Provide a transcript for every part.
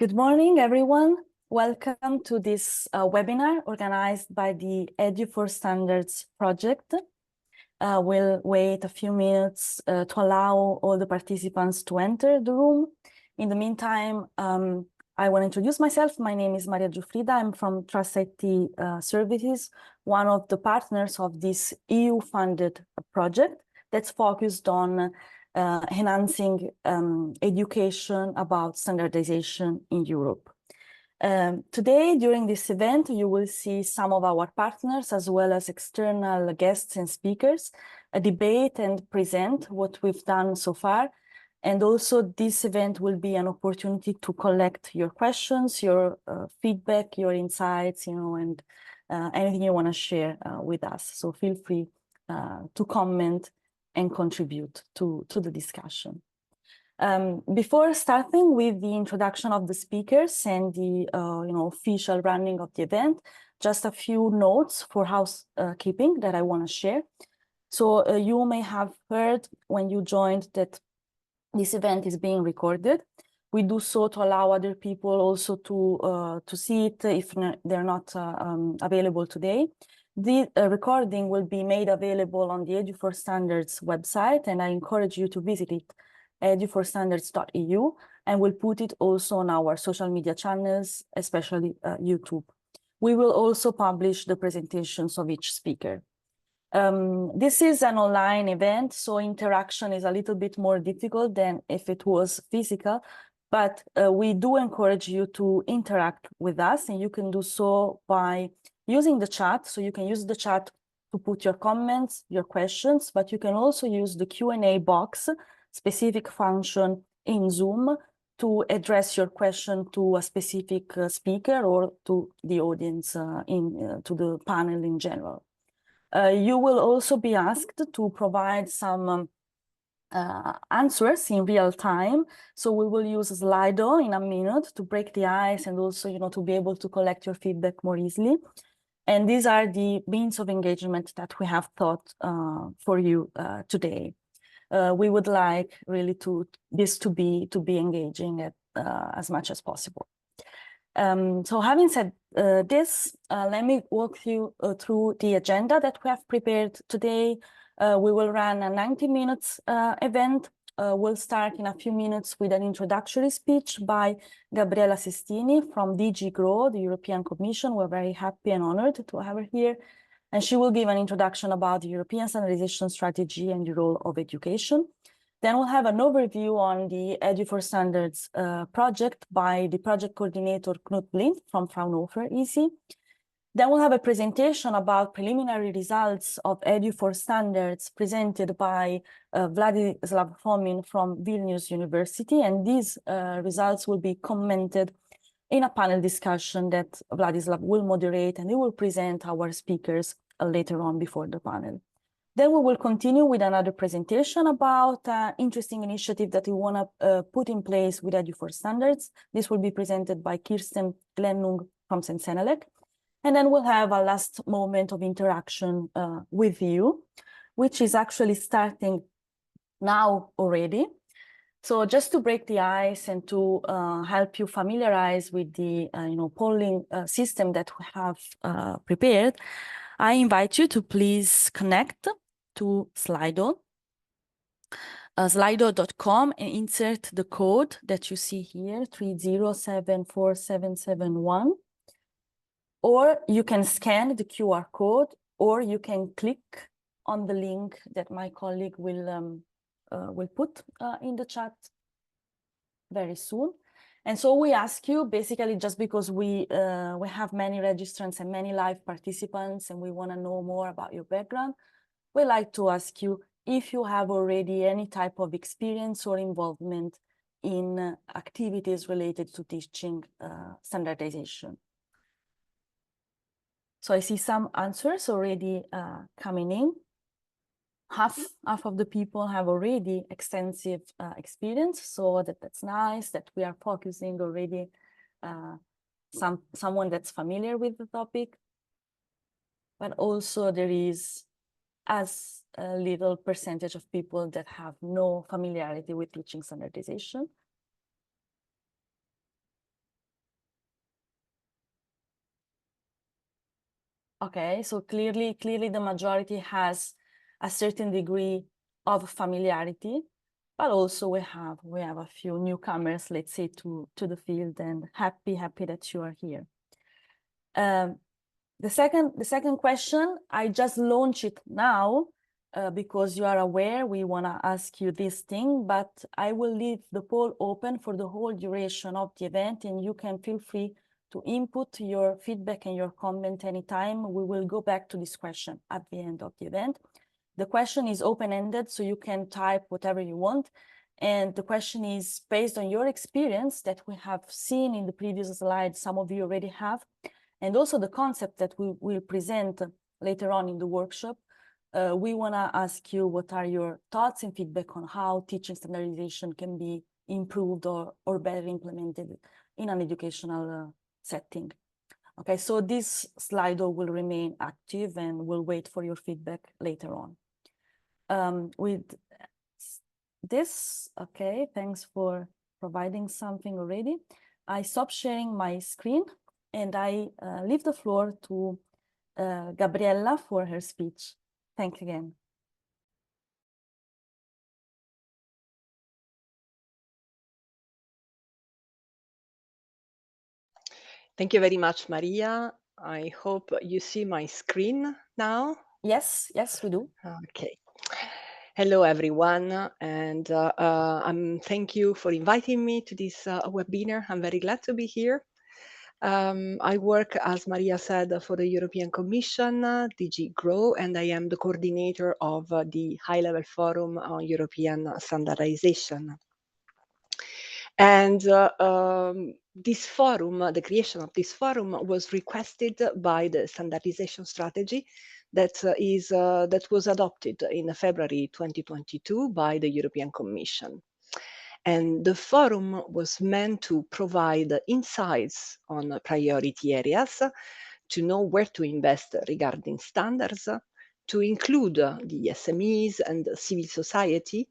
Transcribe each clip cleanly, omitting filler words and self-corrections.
Good morning, everyone. Welcome to this webinar organized by the EDU4Standards project. We'll wait a few minutes to allow all the participants to enter the room. In the meantime, I want to introduce myself. My name is Maria Giuffrida. I'm from Trust IT Services, one of the partners of this EU-funded project that's focused on enhancing education about standardization in Europe. Today, during this event, you will see some of our partners as well as external guests and speakers debate and present what we've done so far. And also this event will be an opportunity to collect your questions, your feedback, your insights, and anything you want to share with us. So feel free to comment and contribute to the discussion. Before starting with the introduction of the speakers and the official running of the event, just a few notes for housekeeping that I want to share. So you may have heard when you joined that this event is being recorded. We do so to allow other people also to see it if they're not available today. The recording will be made available on the EDU4Standards website, and I encourage you to visit it, EDU4Standards.eu, and we'll put it also on our social media channels, especially YouTube. We will also publish the presentations of each speaker. This is an online event, so interaction is a little bit more difficult than if it was physical, but we do encourage you to interact with us, and you can do so by using the chat. So you can use the chat to put your comments, your questions, but you can also use the Q&A box, specific function in Zoom, to address your question to a specific speaker or to the audience, to the panel in general. You will also be asked to provide some answers in real time. So we will use Slido in a minute to break the ice and also, to be able to collect your feedback more easily. And these are the means of engagement that we have thought for you today. We would like really this to be engaging as much as possible. So having said this, let me walk you through the agenda that we have prepared today. We will run a 90 minutes event. We'll start in a few minutes with an introductory speech by Gabriella Sestini from DG GROW, the European Commission. We're very happy and honored to have her here. And she will give an introduction about the European Standardization Strategy and the role of education. Then we'll have an overview on the EDU4Standards project by the project coordinator Knut from Fraunhofer EC. Then we'll have a presentation about preliminary results of EDU4Standards presented by Vladislav Fomin from Vilnius University. And these results will be commented in a panel discussion that Vladislav will moderate, and he will present our speakers later on before the panel. Then we will continue with another presentation about an interesting initiative that we want to put in place with EDU4Standards. This will be presented by Kirsten Glennung from Sensenelec. And then we'll have a last moment of interaction with you, which is actually starting now already. So just to break the ice and to help you familiarize with the polling system that we have prepared, I invite you to please connect to Slido, slido.com, and insert the code that you see here, 3074771. Or you can scan the QR code, or you can click on the link that my colleague will put in the chat very soon. And so we ask you, basically, just because we have many registrants and many live participants, and we want to know more about your background, we like to ask you if you have already any type of experience or involvement in activities related to teaching standardization. So I see some answers already coming in. Half of the people have already extensive experience, so that's nice that we are focusing already someone that's familiar with the topic. But also there is as a little percentage of people that have no familiarity with teaching standardization. Okay, so clearly the majority has a certain degree of familiarity, but also we have a few newcomers, let's say, to the field, and happy that you are here. The second question, I just launch it now because you are aware we want to ask you this thing, but I will leave the poll open for the whole duration of the event, and you can feel free to input your feedback and your comment anytime. We will go back to this question at the end of the event. The question is open-ended, so you can type whatever you want. And the question is based on your experience that we have seen in the previous slide, some of you already have, and also the concept that we will present later on in the workshop. We want to ask you what are your thoughts and feedback on how teaching standardization can be improved or better implemented in an educational setting. Okay, so this Slido will remain active and we'll wait for your feedback later on. With this, okay, thanks for providing something already. I stop sharing my screen and I leave the floor to Gabriella for her speech. Thank you again. Thank you very much, Maria. I hope you see my screen now. Yes, we do. Okay. Hello, everyone, and thank you for inviting me to this webinar. I'm very glad to be here. I work, as Maria said, for the European Commission, DG GROW, and I am the coordinator of the High-Level Forum on European Standardization. And this forum, the creation of this forum was requested by the standardization strategy that was adopted in February 2022 by the European Commission. And the forum was meant to provide insights on priority areas, to know where to invest regarding standards, to include the SMEs and civil society,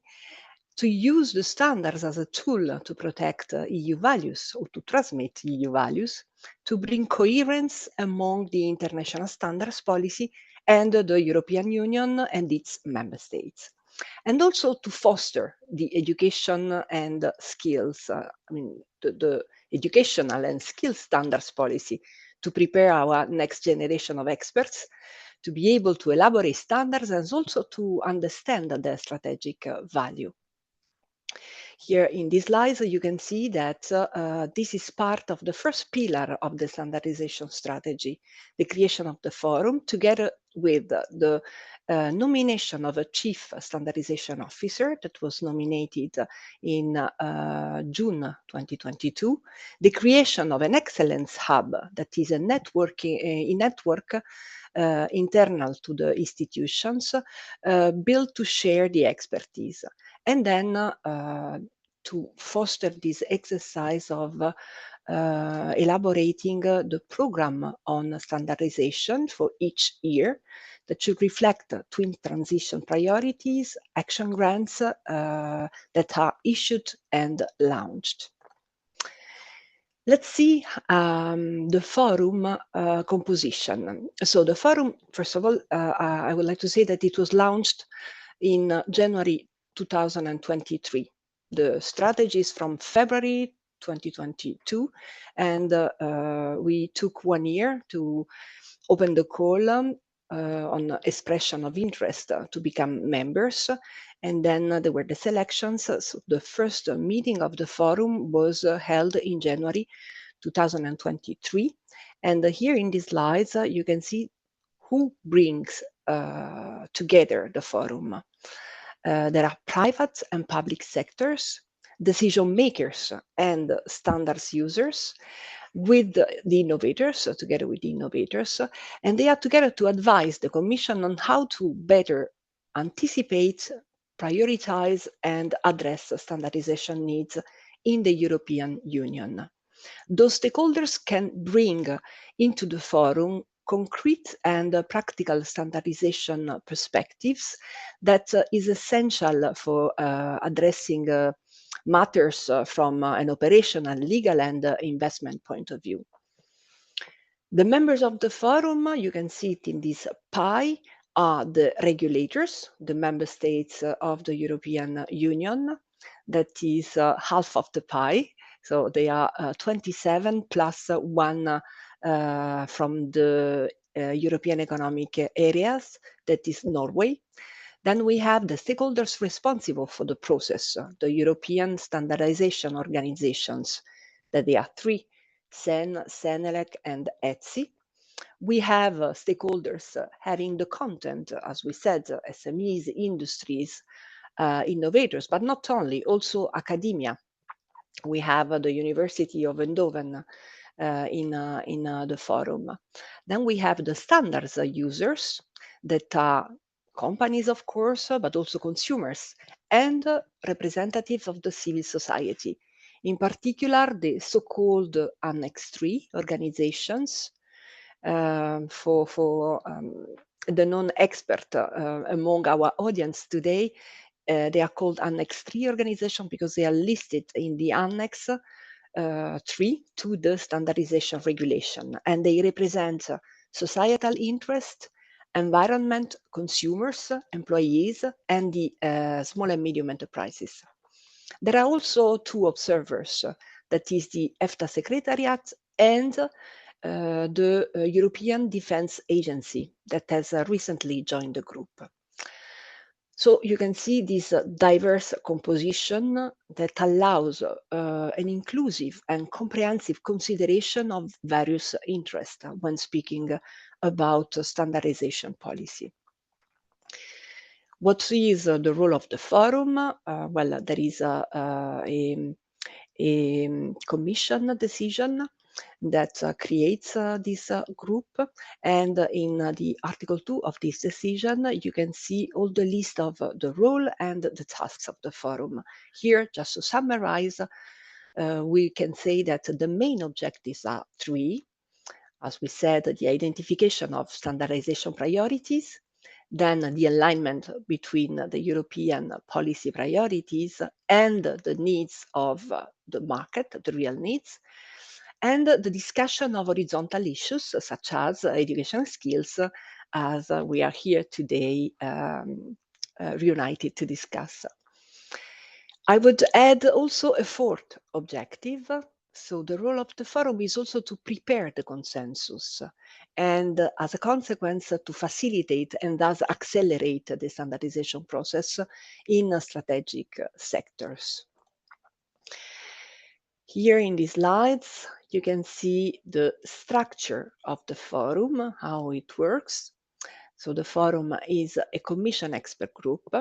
to use the standards as a tool to protect EU values or to transmit EU values, to bring coherence among the international standards policy and the European Union and its member states, and also to foster the education and skills, the educational and skills standards policy to prepare our next generation of experts to be able to elaborate standards and also to understand their strategic value. Here in these slides, you can see that this is part of the first pillar of the standardization strategy, the creation of the forum, together with the nomination of a chief standardization officer that was nominated in June 2022, the creation of an excellence hub that is a network internal to the institutions, built to share the expertise. And then to foster this exercise of elaborating the program on standardization for each year that should reflect twin transition priorities, action grants that are issued and launched. Let's see the forum composition. So the forum, first of all, I would like to say that it was launched in January 2023. The strategy is from February 2022, and we took 1 year to open the call on expression of interest to become members. And then there were the selections. So the first meeting of the forum was held in January 2023. And here in these slides, you can see who brings together the forum. There are private and public sectors, decision makers and standards users, with the innovators, together with the innovators, and they are together to advise the Commission on how to better anticipate, prioritize, and address standardization needs in the European Union. Those stakeholders can bring into the forum concrete and practical standardization perspectives that is essential for addressing matters from an operational, legal, and investment point of view. The members of the forum, you can see it in this pie, are the regulators, the member states of the European Union. That is half of the pie. So they are 27 plus one from the European economic areas, that is Norway. Then we have the stakeholders responsible for the process, the European Standardization Organizations, that they are three: SEN, SENELEC, and ETSI. We have stakeholders having the content, as we said, SMEs, industries, innovators, but not only, also academia. We have the University of Eindhoven in the forum. Then we have the standards users, that are companies, of course, but also consumers and representatives of the civil society. In particular, the so-called Annex 3 organizations. For the non-expert among our audience today, they are called Annex 3 organization because they are listed in the Annex 3 to the standardization regulation, and they represent societal interest, environment, consumers, employees, and the small and medium enterprises. There are also two observers, that is the EFTA Secretariat and the European Defence Agency, that has recently joined the group. So you can see this diverse composition that allows an inclusive and comprehensive consideration of various interests when speaking about standardization policy. What is the role of the forum? Well, there is a commission decision that creates this group, and in the Article 2 of this decision, you can see all the list of the role and the tasks of the forum. Here, just to summarize, we can say that the main objectives are three. As we said, the identification of standardization priorities, then the alignment between the European policy priorities and the needs of the market, the real needs, and the discussion of horizontal issues such as education skills, as we are here today reunited to discuss. I would add also a fourth objective. So the role of the forum is also to prepare the consensus and as a consequence to facilitate and thus accelerate the standardization process in strategic sectors. Here in these slides, you can see the structure of the forum, how it works. So the forum is a commission expert group,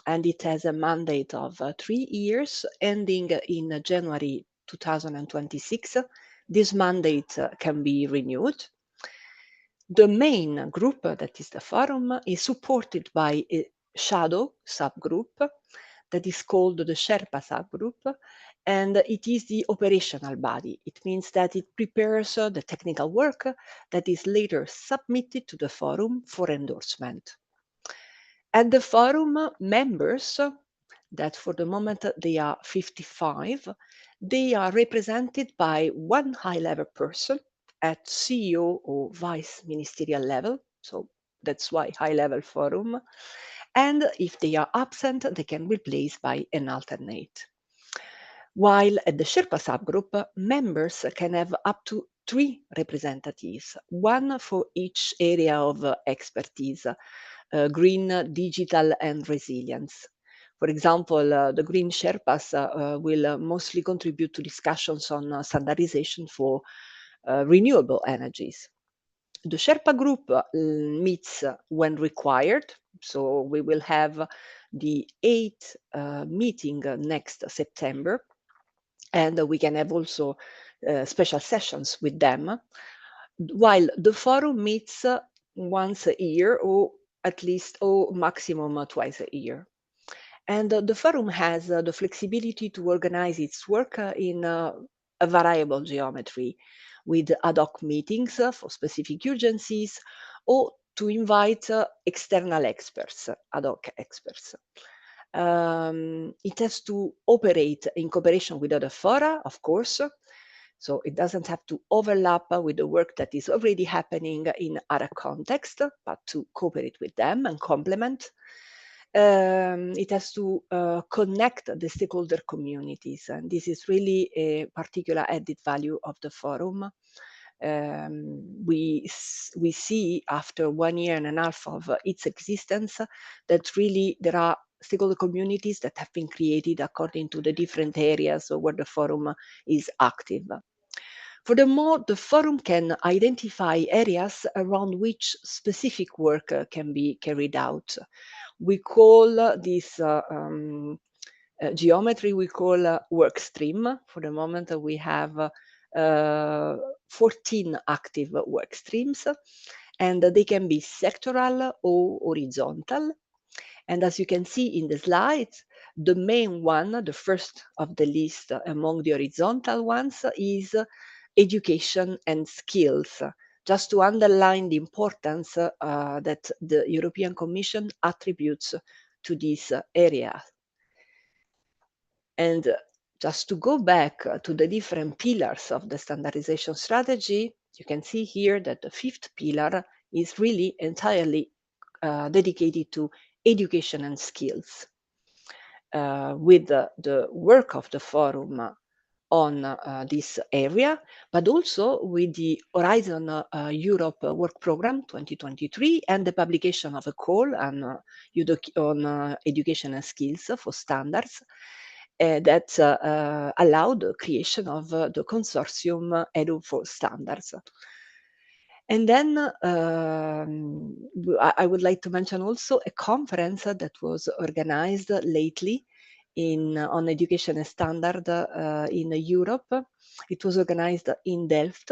and it has a mandate of 3 years, ending in January 2026. This mandate can be renewed. The main group, that is the forum, is supported by a shadow subgroup that is called the Sherpa subgroup, and it is the operational body. It means that it prepares the technical work that is later submitted to the forum for endorsement. And the forum members, that for the moment they are 55, they are represented by one high-level person at CEO or vice ministerial level, so that's why high-level forum. And if they are absent, they can be replaced by an alternate. While at the Sherpa subgroup, members can have up to 3 representatives, one for each area of expertise, green, digital, and resilience. For example, the Green Sherpas will mostly contribute to discussions on standardization for renewable energies. The Sherpa group meets when required, so we will have the 8th meeting next September, and we can have also special sessions with them, while the forum meets once a year or at least or maximum twice a year. And the forum has the flexibility to organize its work in a variable geometry with ad hoc meetings for specific urgencies or to invite external experts, ad hoc experts. It has to operate in cooperation with other fora, of course. So it doesn't have to overlap with the work that is already happening in other contexts, but to cooperate with them and complement. It has to connect the stakeholder communities, and this is really a particular added value of the forum. We see after 1 year and a half of its existence that really there are stakeholder communities that have been created according to the different areas where the forum is active. Furthermore, the forum can identify areas around which specific work can be carried out. We call this geometry, we call work stream. For the moment, we have 14 active work streams, and they can be sectoral or horizontal. And as you can see in the slides, the main one, the first of the list among the horizontal ones, is education and skills, just to underline the importance that the European Commission attributes to this area. And just to go back to the different pillars of the standardization strategy, you can see here that the fifth pillar is really entirely dedicated to education and skills. With the work of the forum on this area, but also with the Horizon Europe Work Programme 2023 and the publication of a call on education and skills for standards that allowed the creation of the consortium EDU4Standards. And then I would like to mention also a conference that was organized lately on education and standard in Europe. It was organized in Delft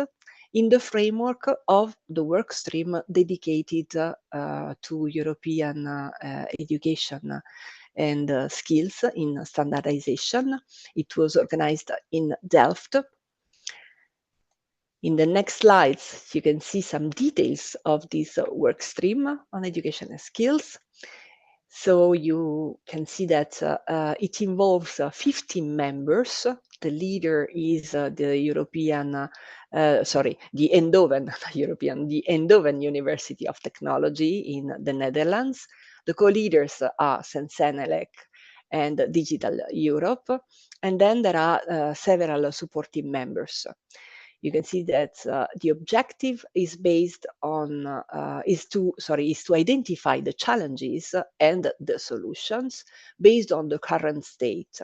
in the framework of the work stream dedicated to European education and skills in standardization. It was organized in Delft. In the next slides, you can see some details of this work stream on education and skills. So you can see that it involves 15 members. The leader is the Eindhoven University of Technology in the Netherlands. The co-leaders are Sensenelec and Digital Europe. And then there are several supporting members. You can see that the objective is based on is to identify the challenges and the solutions based on the current state,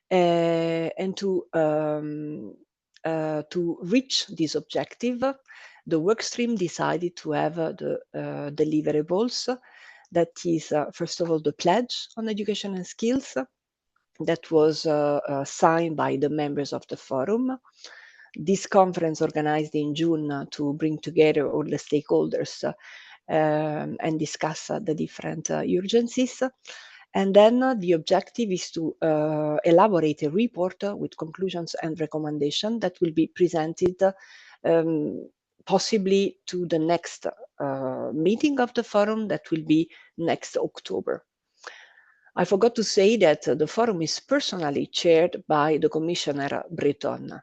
and to reach this objective, the workstream decided to have the deliverables. That is, first of all, the pledge on education and skills that was signed by the members of the forum. This conference organized in June to bring together all the stakeholders and discuss the different urgencies. And then the objective is to elaborate a report with conclusions and recommendations that will be presented possibly to the next meeting of the forum that will be next October. I forgot to say that the forum is personally chaired by the Commissioner Breton.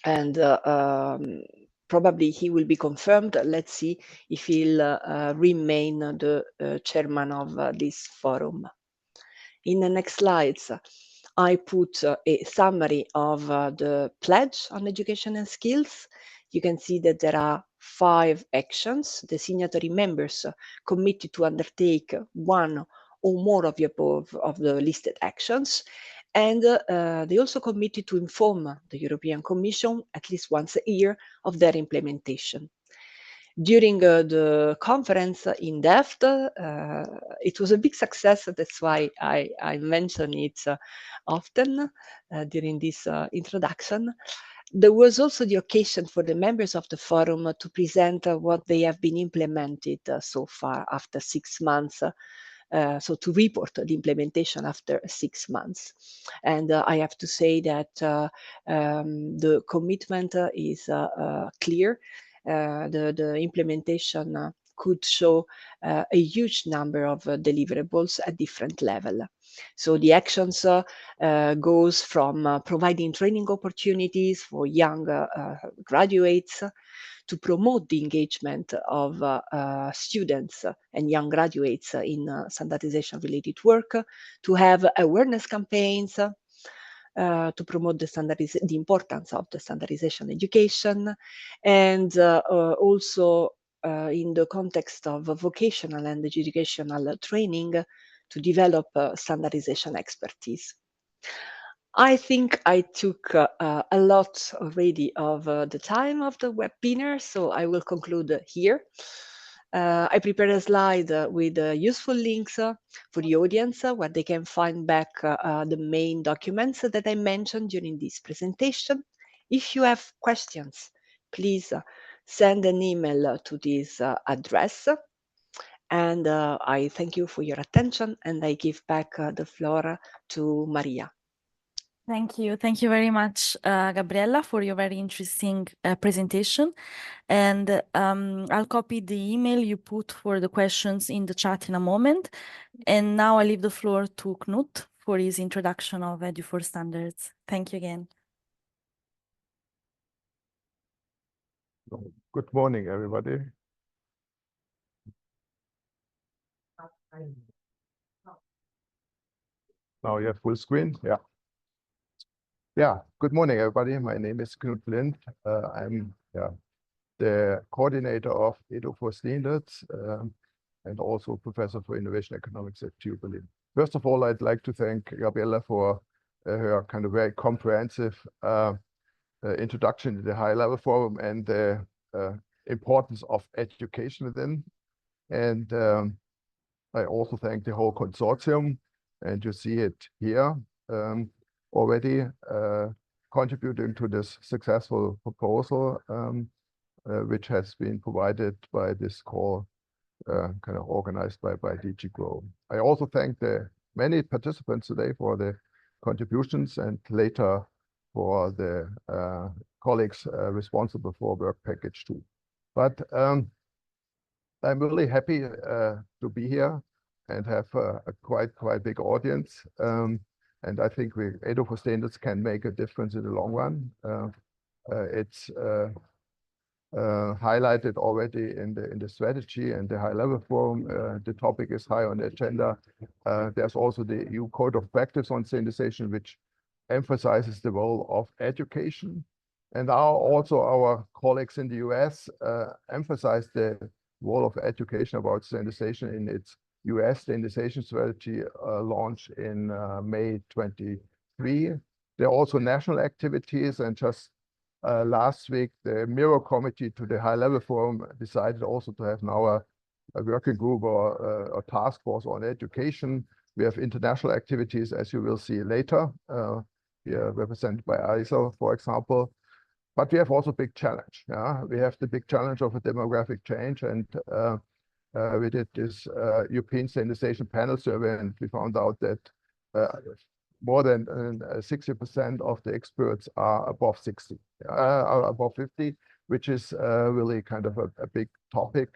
And probably he will be confirmed. Let's see if he'll remain the chairman of this forum. In the next slides, I put a summary of the pledge on education and skills. You can see that there are 5 actions. The signatory members committed to undertake one or more of the above of the listed actions. And they also committed to inform the European Commission at least once a year of their implementation. During the conference in Delft, it was a big success. That's why I mention it often during this introduction. There was also the occasion for the members of the forum to present what they have been implemented so far after 6 months. So to report the implementation after 6 months. And I have to say that the commitment is clear. The implementation could show a huge number of deliverables at different levels. So the actions goes from providing training opportunities for young graduates to promote the engagement of students and young graduates in standardization-related work, to have awareness campaigns, to promote the importance of the standardization education, and also in the context of vocational and educational training to develop standardization expertise. I think I took a lot already of the time of the webinar, so I will conclude here. I prepared a slide with useful links for the audience where they can find back the main documents that I mentioned during this presentation. If you have questions, please send an email to this address. And I thank you for your attention, and I give back the floor to Maria. Thank you. Thank you very much, Gabriella, for your very interesting presentation. And I'll copy the email you put for the questions in the chat in a moment. And now I leave the floor to Knut for his introduction of EDU4Standards. Thank you again. Good morning, everybody. Now you have full screen. Yeah. Good morning, everybody. My name is Knut. I'm the coordinator of EDU4Standards and also professor for innovation economics at TU Berlin. First of all, I'd like to thank Gabriella for her kind of very comprehensive introduction to the high-level forum and the importance of education within. And I also thank the whole consortium, and you see it here already contributing to this successful proposal, which has been provided by this call, kind of organized by DG Grow. I also thank the many participants today for the contributions, and later for the colleagues responsible for work package 2. But I'm really happy to be here and have a quite big audience. And I think EDU4Standards can make a difference in the long run. It's highlighted already in the strategy and the high-level forum. The topic is high on the agenda. There's also the EU Code of Practice on Standardization, which emphasizes the role of education. And also our colleagues in the US emphasize the role of education about standardization in its US standardization strategy launch in May 23. There are also national activities, and just last week, the Mirror Committee to the High-Level Forum decided also to have now a working group or a task force on education. We have international activities, as you will see later, here represented by ISO, for example. But we have also a big challenge. We have the big challenge of a demographic change, and we did this European Standardization panel survey, and we found out that more than 60% of the experts are above 60, are above 50, which is really kind of a big topic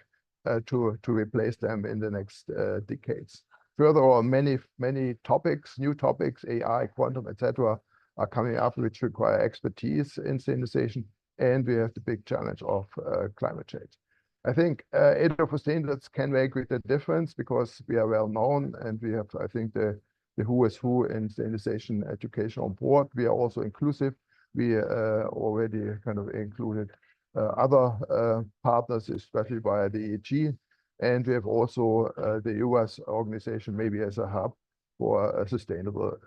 to replace them in the next decades. Furthermore, many topics, new topics, AI, quantum, etc., are coming up, which require expertise in standardization, and we have the big challenge of climate change. I think EDU4Standards can make a difference because we are well known, and we have, I think, the who is who in standardization education on board. We are also inclusive. We already kind of included other partners, especially via the EEG, and we have also the US organization maybe as a hub for a sustainable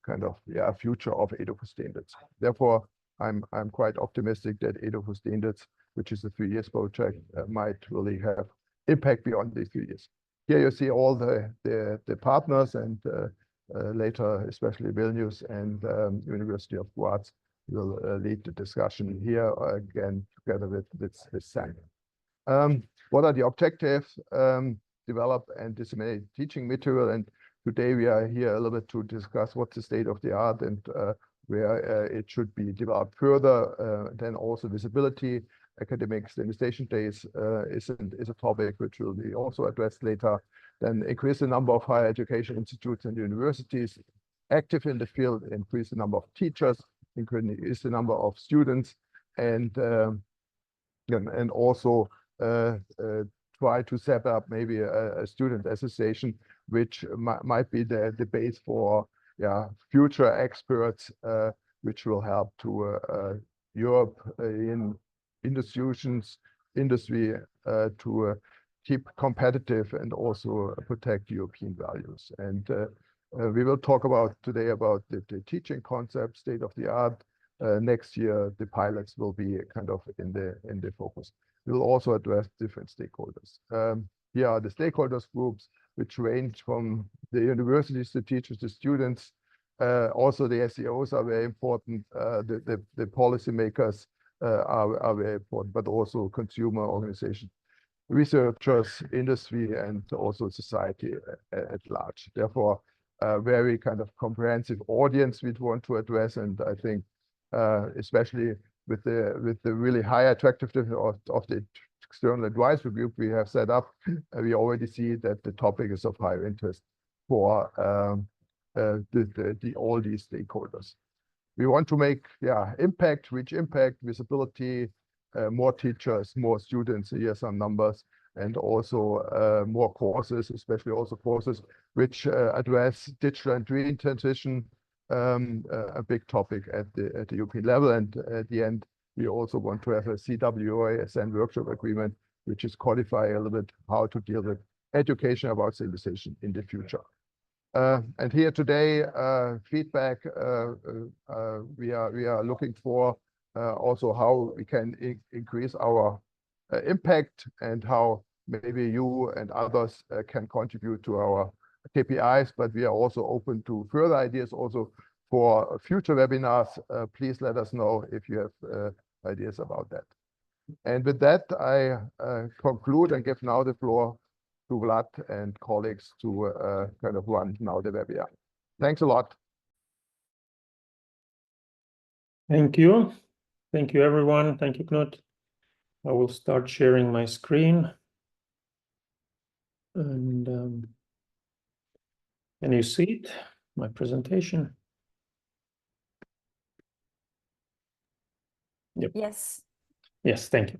kind of future of EDU4Standards. Therefore, I'm quite optimistic that EDU4Standards, which is a 3-year project, might really have impact beyond these 3 years. Here you see all the partners, and later, especially Vilnius and University of Graz will lead the discussion here again together with Sam. What are the objectives? Develop and disseminate teaching material, and today we are here a little bit to discuss what's the state of the art and where it should be developed further. Then also visibility academic standardization days is a topic which will be also addressed later. Then increase the number of higher education institutes and universities active in the field, increase the number of teachers, increase the number of students, and also try to set up maybe a student association, which might be the base for future experts, which will help to European institutions, industry to keep competitive and also protect European values. And we will talk today about the teaching concept, state of the art. Next year, the pilots will be kind of in the focus. We will also address different stakeholders. Here are the stakeholders groups, which range from the universities, the teachers, the students. Also, the SEOs are very important. The policymakers are very important, but also consumer organizations, researchers, industry, and also society at large. Therefore, a very kind of comprehensive audience we want to address, and I think especially with the really high attractiveness of the external advisory group we have set up, we already see that the topic is of high interest for all these stakeholders. We want to make impact, reach impact, visibility, more teachers, more students. Here are some numbers, and also more courses, especially also courses which address digital and green transition, a big topic at the European level. And at the end, we also want to have a CWA workshop agreement, which is codify a little bit how to deal with education about standardization in the future. And here today, feedback, we are looking for also how we can increase our impact, and how maybe you and others can contribute to our KPIs, but we are also open to further ideas also for future webinars. Please let us know if you have ideas about that. And with that, I conclude and give now the floor to Vlad and colleagues to kind of run now the webinar. Thanks a lot. Thank you. Thank you, everyone. Thank you, Knut. I will start sharing my screen. And can you see it, my presentation? Yep. Yes. Yes, thank you.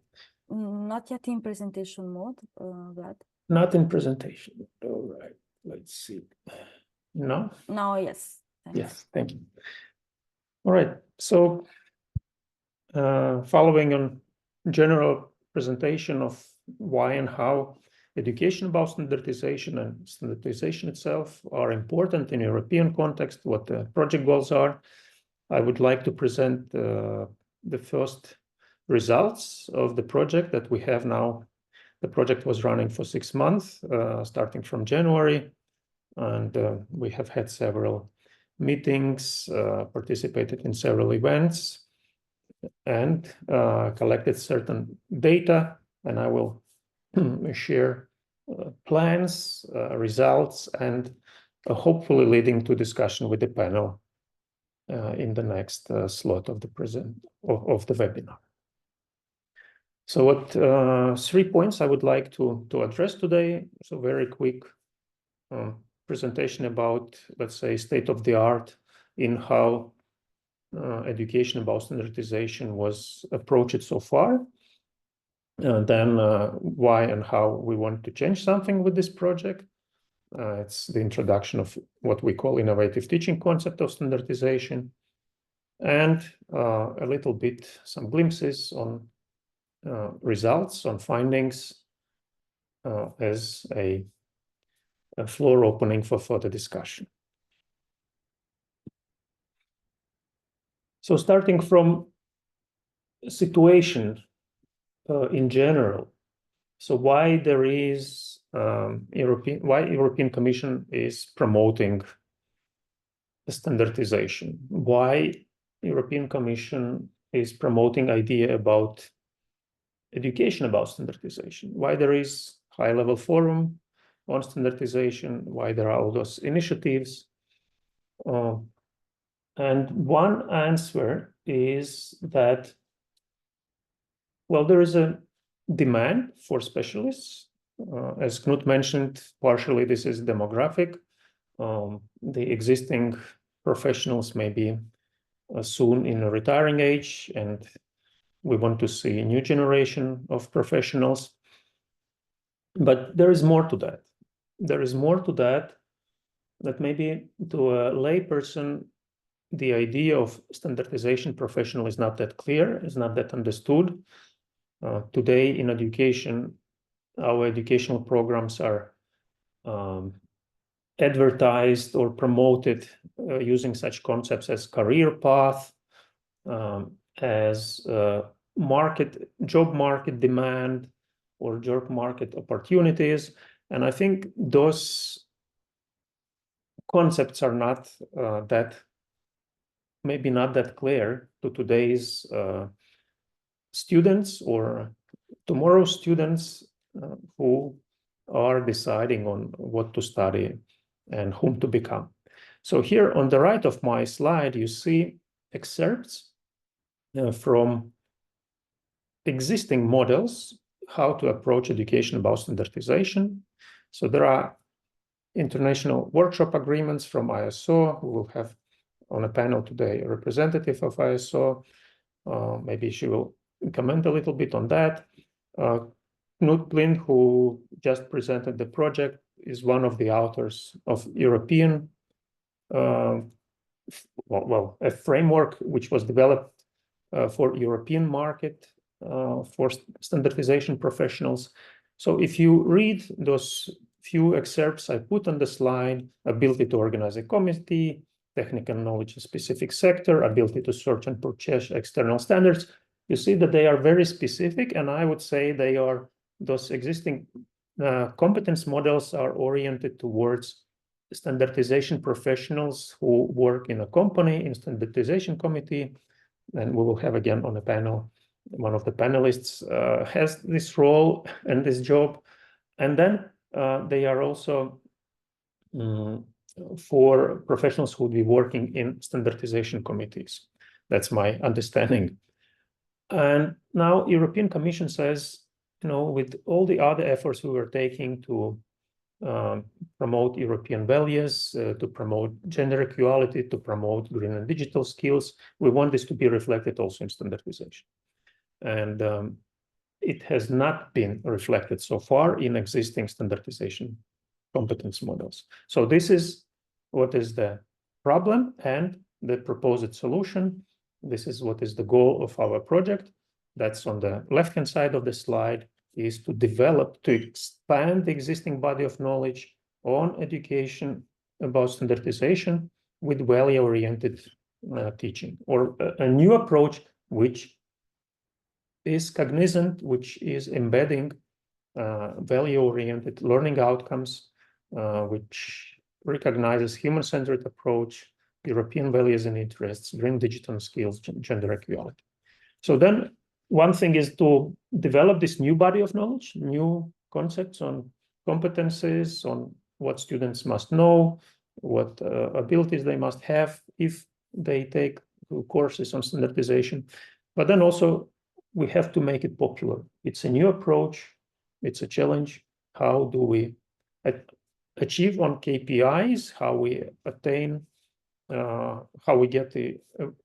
Not yet in presentation mode, Vlad. Not in presentation. All right, let's see. No? No, yes. Thanks. Yes, thank you. All right, so following on general presentation of why and how education about standardization and standardization itself are important in European context, what the project goals are, I would like to present the first results of the project that we have now. The project was running for 6 months, starting from January, and we have had several meetings, participated in several events, and collected certain data, and I will share plans, results, and hopefully leading to discussion with the panel in the next slot of the webinar. So what 3 points I would like to address today. So very quick presentation about, let's say, state of the art in how education about standardization was approached so far. Then why and how we want to change something with this project. It's the introduction of what we call innovative teaching concept of standardization, and a little bit some glimpses on results, on findings as a floor opening for further discussion. So starting from situation in general, so why there is European Commission is promoting standardization, why European Commission is promoting idea about education about standardization, why there is high-level forum on standardization, why there are all those initiatives. And one answer is that Well, there is a demand for specialists. As Knut mentioned, partially this is demographic. The existing professionals may be soon in a retiring age, and we want to see a new generation of professionals. But there is more to that. There is more to that maybe to a layperson, the idea of standardization professional is not that clear, is not that understood. Today in education, our educational programs are advertised or promoted using such concepts as career path, as job market demand, or job market opportunities. And I think those concepts are not maybe not that clear to today's students or tomorrow's students who are deciding on what to study and whom to become. So here on the right of my slide, you see excerpts from existing models, how to approach education about standardization. So there are international workshop agreements from ISO. We will have on a panel today a representative of ISO. Maybe she will comment a little bit on that. Knut, who just presented the project, is one of the authors of European, a framework which was developed for European market for standardization professionals. So if you read those few excerpts I put on the slide, ability to organize a committee, technical knowledge in specific sector, ability to search and purchase external standards, you see that they are very specific, and I would say those existing competence models are oriented towards standardization professionals who work in a company, in standardization committee, and we will have again on the panel, one of the panelists has this role and this job. And then they are also for professionals who will be working in standardization committees. That's my understanding. And now European Commission says, with all the other efforts we were taking to promote European values, to promote gender equality, to promote green and digital skills, we want this to be reflected also in standardization. And it has not been reflected so far in existing standardization competence models. So this is what is the problem and the proposed solution. This is what is the goal of our project. That's on the left-hand side of the slide, is to expand the existing body of knowledge on education about standardization with value-oriented teaching, or a new approach which is cognizant, which is embedding value-oriented learning outcomes, which recognizes human-centered approach, European values and interests, green digital skills, gender equality. So then one thing is to develop this new body of knowledge, new concepts on competencies, on what students must know, what abilities they must have if they take courses on standardization. But then also we have to make it popular. It's a new approach. It's a challenge. How do we achieve on KPIs? How we attain, how we get the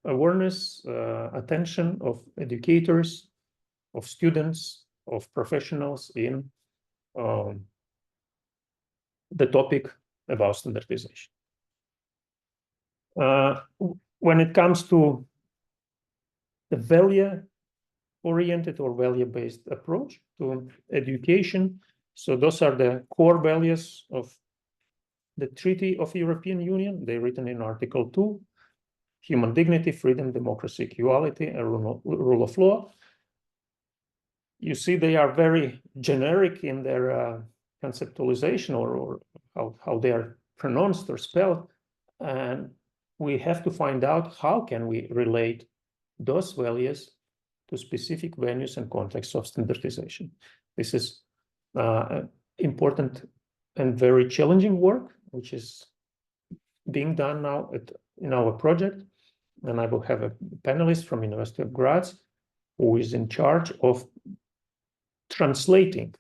awareness, attention of educators, of students, of professionals in the topic about standardization. When it comes to the value-oriented or value-based approach to education, so those are the core values of the Treaty of European Union. They're written in Article 2, human dignity, freedom, democracy, equality, and rule of law. You see they are very generic in their conceptualization or how they are pronounced or spelled. And we have to find out how can we relate those values to specific venues and contexts of standardization. This is important and very challenging work, which is being done now in our project. And I will have a panelist from University of Graz who is in charge of translating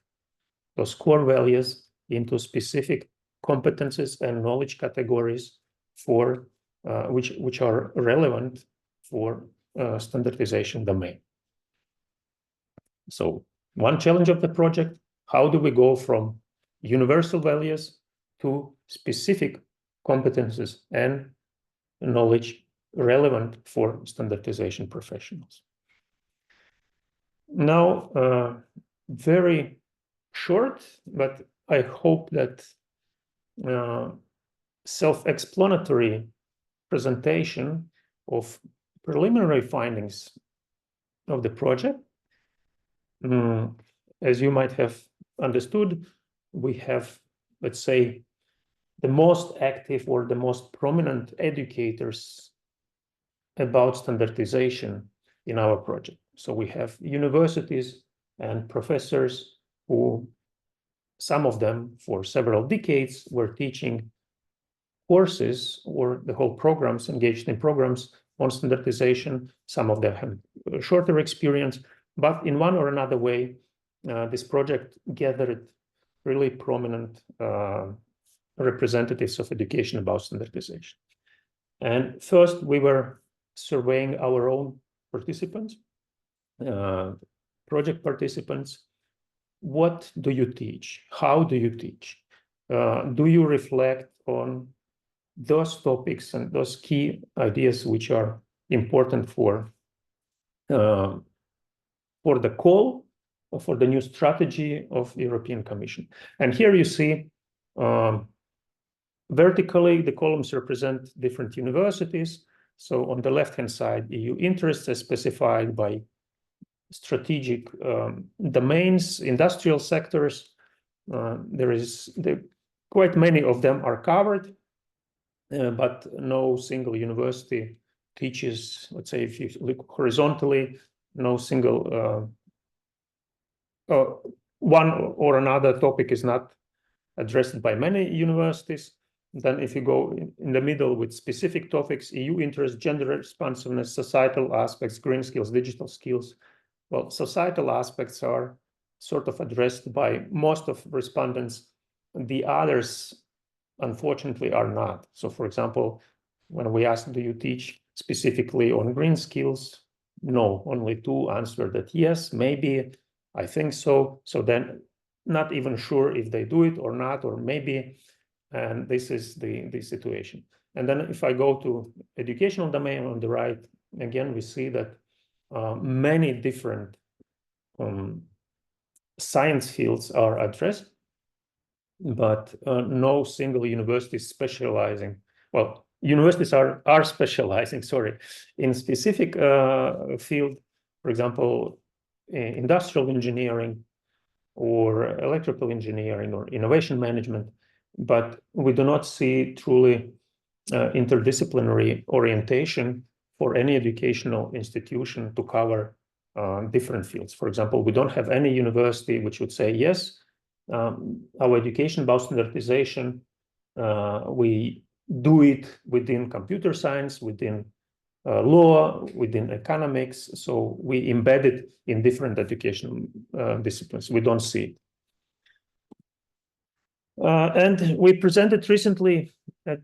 those core values into specific competences and knowledge categories for which are relevant for standardization domain. So one challenge of the project: how do we go from universal values to specific competences and knowledge relevant for standardization professionals? Now, very short, but I hope that self-explanatory presentation of preliminary findings of the project. As you might have understood, we have, let's say, the most active or the most prominent educators about standardization in our project. So we have universities and professors who, some of them for several decades, were teaching courses or the whole programs, engaged in programs on standardization. Some of them have a shorter experience, but in one or another way, this project gathered really prominent representatives of education about standardization. And first, we were surveying our own participants, project participants. What do you teach? How do you teach? Do you reflect on those topics and those key ideas which are important for the call or for the new strategy of the European Commission? And here you see vertically, the columns represent different universities. So on the left-hand side, EU interests are specified by strategic domains, industrial sectors. Quite many of them are covered, but no single university teaches, let's say, if you look horizontally, no single one or another topic is not addressed by many universities. Then if you go in the middle with specific topics, EU interest, gender responsiveness, societal aspects, green skills, digital skills. Well, societal aspects are sort of addressed by most of respondents. The others, unfortunately, are not. So for example, when we asked, do you teach specifically on green skills? No, only 2 answered that yes, maybe, I think so. So then not even sure if they do it or not, or maybe. And this is the situation. And then if I go to educational domain on the right, again, we see that many different science fields are addressed, but no single university specializing. Well, universities are specializing, sorry, in specific field, for example, industrial engineering or electrical engineering or innovation management. But we do not see truly interdisciplinary orientation for any educational institution to cover different fields. For example, we don't have any university which would say, yes, our education about standardization, we do it within computer science, within law, within economics. So we embed it in different educational disciplines. We don't see it. And we presented recently at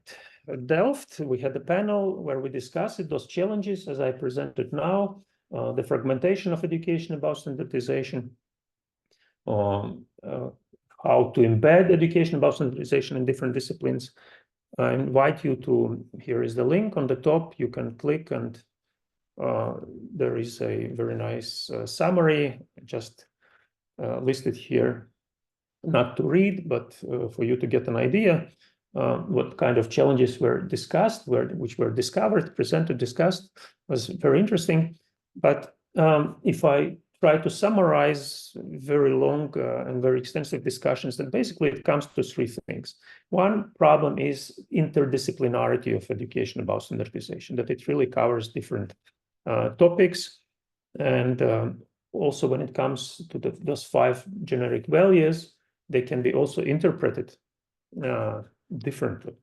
Delft. We had a panel where we discussed those challenges as I presented now, the fragmentation of education about standardization, how to embed education about standardization in different disciplines. I invite you to, here is the link on the top, you can click and there is a very nice summary just listed here. Not to read, but for you to get an idea what kind of challenges were discussed, which were discovered, presented, discussed, was very interesting. But if I try to summarize very long and very extensive discussions, then basically it comes to 3 things. One problem is interdisciplinarity of education about standardization, that it really covers different topics. And also when it comes to those 5 generic values, they can be also interpreted differently.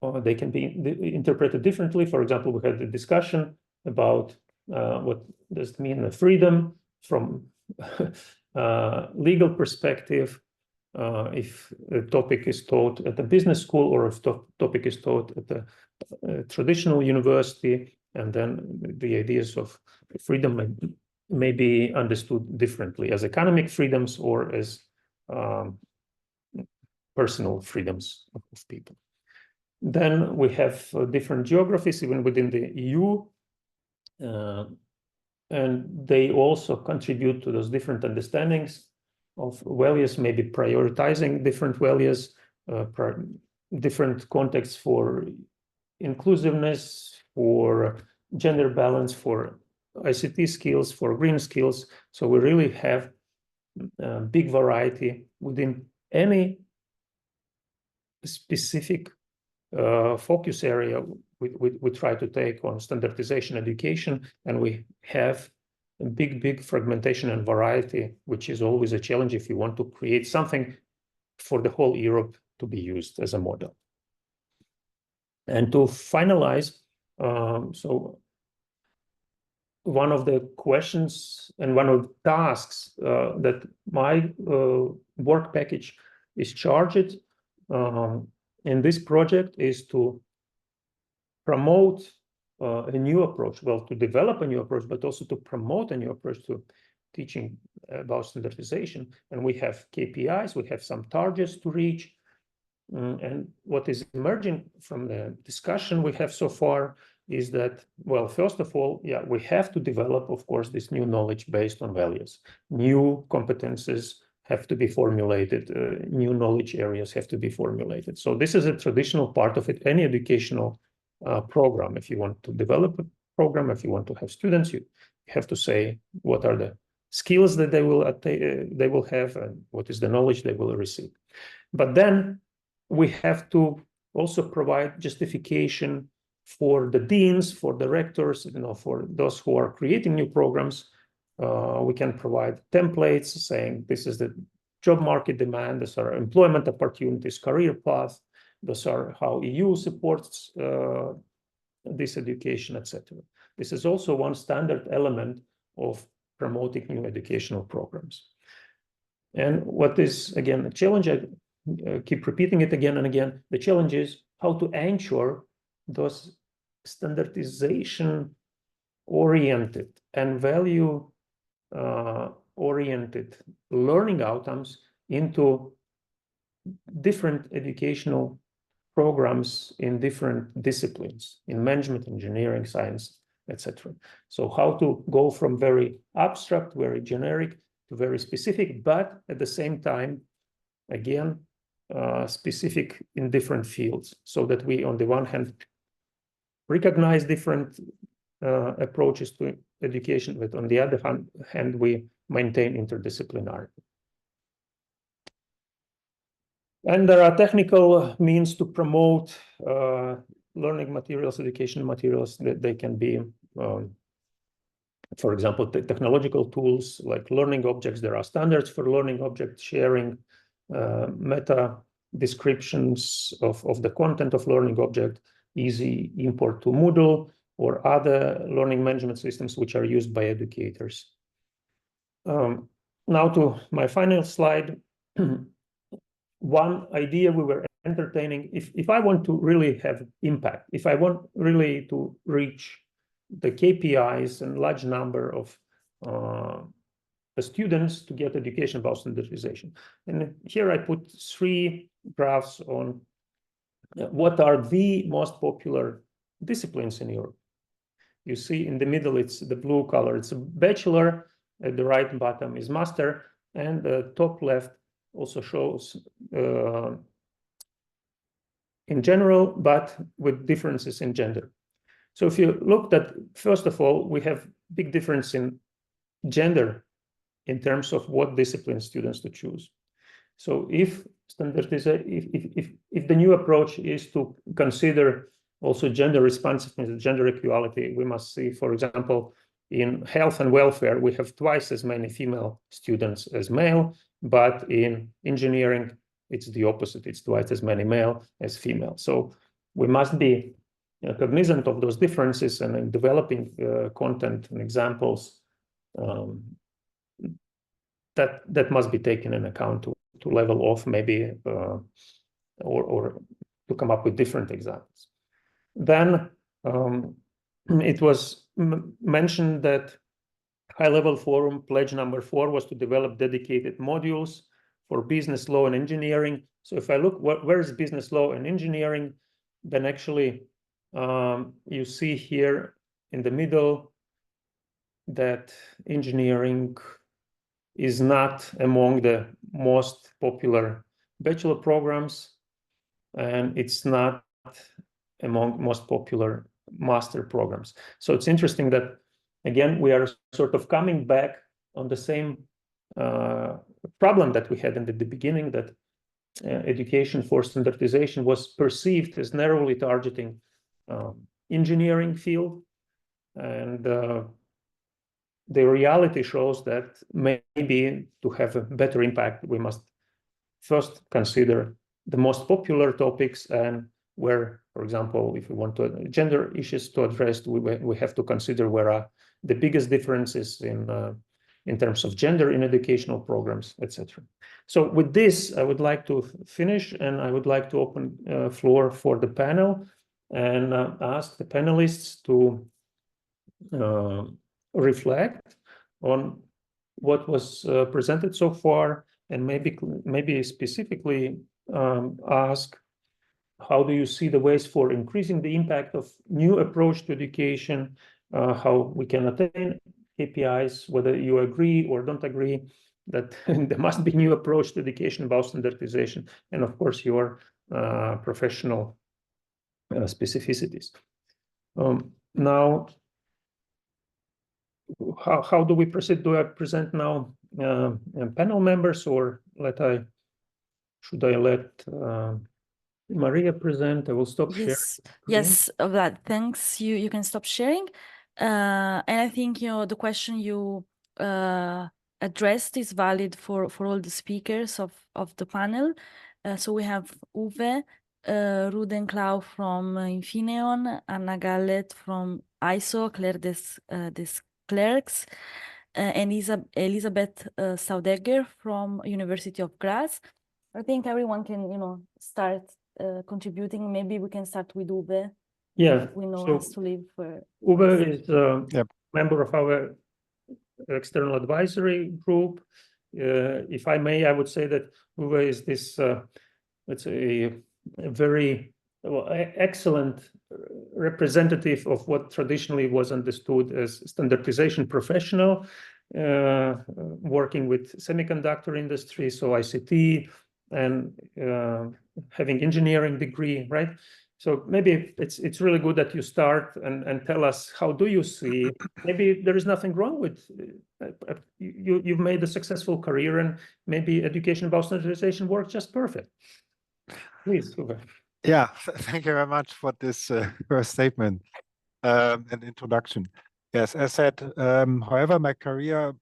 Or they can be interpreted differently. For example, we had a discussion about what does it mean, freedom from legal perspective, if a topic is taught at a business school or if the topic is taught at a traditional university, and then the ideas of freedom may be understood differently as economic freedoms or as personal freedoms of people. Then we have different geographies even within the EU, and they also contribute to those different understandings of values, maybe prioritizing different values, different contexts for inclusiveness, for gender balance, for ICT skills, for green skills. So we really have a big variety within any specific focus area we try to take on standardization education, and we have a big fragmentation and variety, which is always a challenge if you want to create something for the whole Europe to be used as a model. And to finalize, so one of the questions and one of the tasks that my work package is charged in this project is to promote a new approach, well, to develop a new approach, but also to promote a new approach to teaching about standardization. And we have KPIs, we have some targets to reach. And what is emerging from the discussion we have so far is that, well, first of all, yeah, we have to develop, of course, this new knowledge based on values. New competences have to be formulated, new knowledge areas have to be formulated. So this is a traditional part of it, any educational program. If you want to develop a program, if you want to have students, you have to say what are the skills that they will have and what is the knowledge they will receive. But then we have to also provide justification for the deans, for the rectors, for those who are creating new programs. We can provide templates saying this is the job market demand, these are employment opportunities, career path, those are how EU supports this education, etc. This is also one standard element of promoting new educational programs. And what is, again, a challenge, I keep repeating it again and again, the challenge is how to ensure those standardization-oriented and value-oriented learning outcomes into different educational programs in different disciplines, in management, engineering, science, etc. So how to go from very abstract, very generic to very specific, but at the same time, again, specific in different fields, so that we, on the one hand, recognize different approaches to education, but on the other hand, we maintain interdisciplinarity. And there are technical means to promote learning materials, education materials, that they can be, for example, technological tools like learning objects. There are standards for learning object sharing, meta descriptions of the content of learning object, easy import to Moodle or other learning management systems which are used by educators. Now to my final slide. One idea we were entertaining, if I want to really have impact, if I want really to reach the KPIs and large number of the students to get education about standardization. And here I put 3 graphs on what are the most popular disciplines in Europe. You see in the middle, it's the blue color, it's a bachelor, at the right bottom is master, and the top left also shows in general, but with differences in gender. So if you look at, first of all, we have big difference in gender in terms of what discipline students to choose. So if the new approach is to consider also gender responsiveness, gender equality, we must see, for example, in health and welfare, we have twice as many female students as male, but in engineering, it's the opposite. It's twice as many male as female. So we must be cognizant of those differences, and in developing content and examples, that must be taken in account to level off maybe or to come up with different examples. Then it was mentioned that high-level forum pledge number 4 was to develop dedicated modules for business law and engineering. So if I look where is business law and engineering, then actually you see here in the middle that engineering is not among the most popular bachelor programs, and it's not among most popular master programs. So it's interesting that, again, we are sort of coming back on the same problem that we had in the beginning, that education for standardization was perceived as narrowly targeting engineering field, and the reality shows that maybe to have a better impact, we must first consider the most popular topics, and where, for example, if we want gender issues to address, we have to consider where are the biggest differences in terms of gender in educational programs, etc. So with this, I would like to finish, and I would like to open floor for the panel and ask the panelists to reflect on what was presented so far, and maybe specifically ask, how do you see the ways for increasing the impact of new approach to education, how we can attain KPIs, whether you agree or don't agree that there must be new approach to education about standardization, and of course your professional specificities. Now, how do we proceed? Do I present now panel members, or should I let Maria present? I will stop sharing. Yes, Vlad, thanks. You can stop sharing. And I think the question you addressed is valid for all the speakers of the panel. So we have Uwe Rueddenklau from Infineon, Anna Gallet from ISO, Claire des Clercs, and Elisabeth Staudegger from Universität Graz. I think everyone can, start contributing. Maybe we can start with Uwe. Yeah. We know so has to leave. Uwe is a member of our external advisory group. If I may, I would say that Uwe is this, let's say, a very excellent representative of what traditionally was understood as standardization professional, working with semiconductor industry, so ICT, and having engineering degree, right? So maybe it's really good that you start and tell us, how do you see, maybe there is nothing wrong with, you've made a successful career, and maybe education about standardization works just perfect. Please, Uwe. Yeah, thank you very much for this first statement and introduction. Yes, as said, however, my career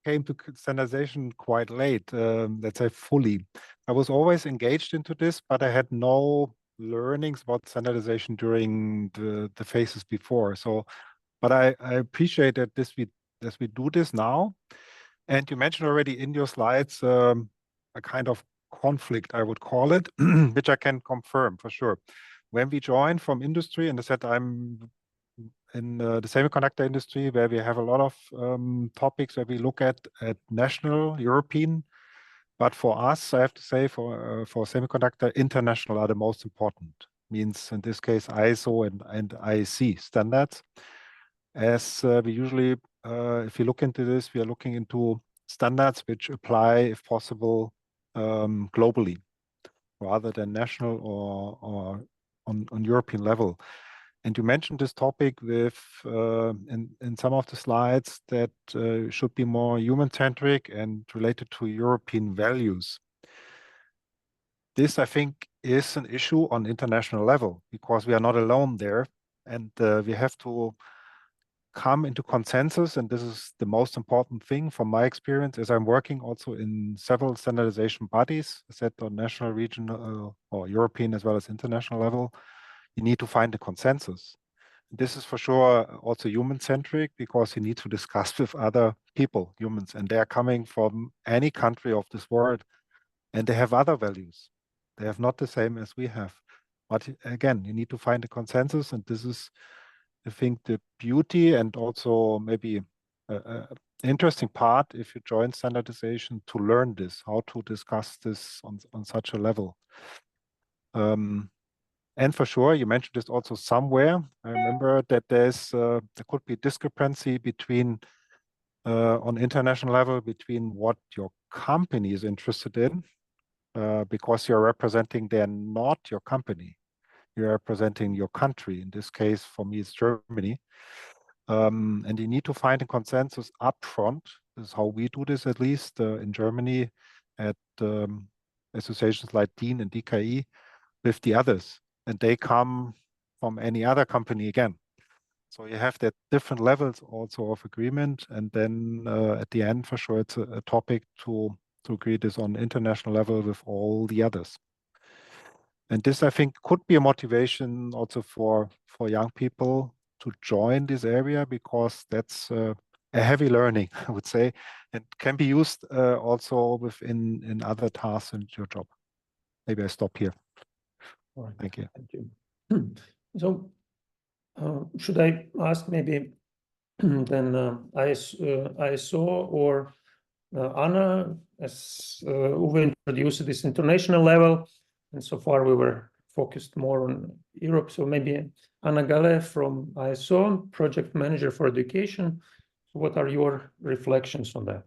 came to standardization quite late, let's say fully. I was always engaged into this, but I had no learnings about standardization during the phases before. So, but I appreciate that we do this now. And you mentioned already in your slides a kind of conflict, I would call it, which I can confirm for sure. When we joined from industry, and I said I'm in the semiconductor industry, where we have a lot of topics where we look at national, European, but for us, I have to say, for semiconductor, international are the most important. Means in this case ISO and IEC standards. As we usually, if you look into this, we are looking into standards which apply, if possible, globally, rather than national or on European level. And you mentioned this topic with in some of the slides that should be more human-centric and related to European values. This, I think, is an issue on international level, because we are not alone there, and we have to come into consensus, and this is the most important thing from my experience, as I'm working also in several standardization bodies, set on national, regional, or European as well as international level. You need to find a consensus. This is for sure also human-centric, because you need to discuss with other people, humans, and they are coming from any country of this world, and they have other values. They have not the same as we have. But again, you need to find a consensus, and this is, I think, the beauty and also maybe an interesting part if you join standardization, to learn this, how to discuss this on such a level. And for sure, you mentioned this also somewhere. I remember that there could be discrepancy between on international level between what your company is interested in, because you're representing there not your company, you're representing your country. In this case, for me, it's Germany. And you need to find a consensus upfront. This is how we do this, at least in Germany, at associations like DIN and DKI, with the others. And they come from any other company again. So you have that different levels also of agreement. And then at the end, for sure, it's a topic to agree this on international level with all the others. And this, I think, could be a motivation also for young people to join this area, because that's a heavy learning, I would say, and can be used also in other tasks in your job. Maybe I stop here. All right. Thank you. Thank you. So should I ask maybe then ISO or Anna, as Uwe introduced this international level, and so far we were focused more on Europe. So maybe Anna Gallet from ISO, Project Manager for Education. What are your reflections on that?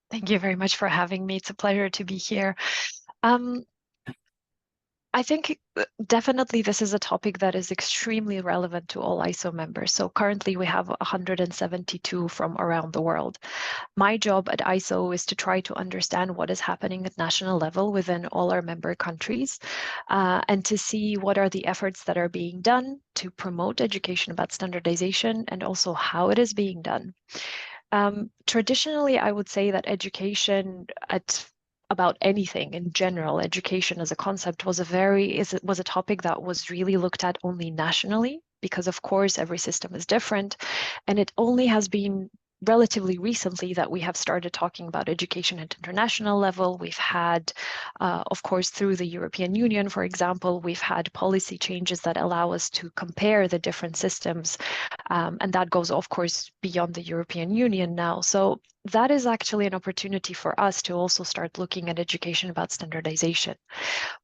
Thank you very much for having me. It's a pleasure to be here. I think definitely this is a topic that is extremely relevant to all ISO members. So currently we have 172 from around the world. My job at ISO is to try to understand what is happening at national level within all our member countries, and to see what are the efforts that are being done to promote education about standardization, and also how it is being done. Traditionally, I would say that education about anything in general, education as a concept was a topic that was really looked at only nationally, because of course every system is different, and it only has been relatively recently that we have started talking about education at international level. We've had, of course, through the European Union, for example, we've had policy changes that allow us to compare the different systems, and that goes, of course, beyond the European Union now. So that is actually an opportunity for us to also start looking at education about standardization.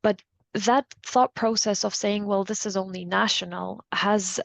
But that thought process of saying, well, this is only national, has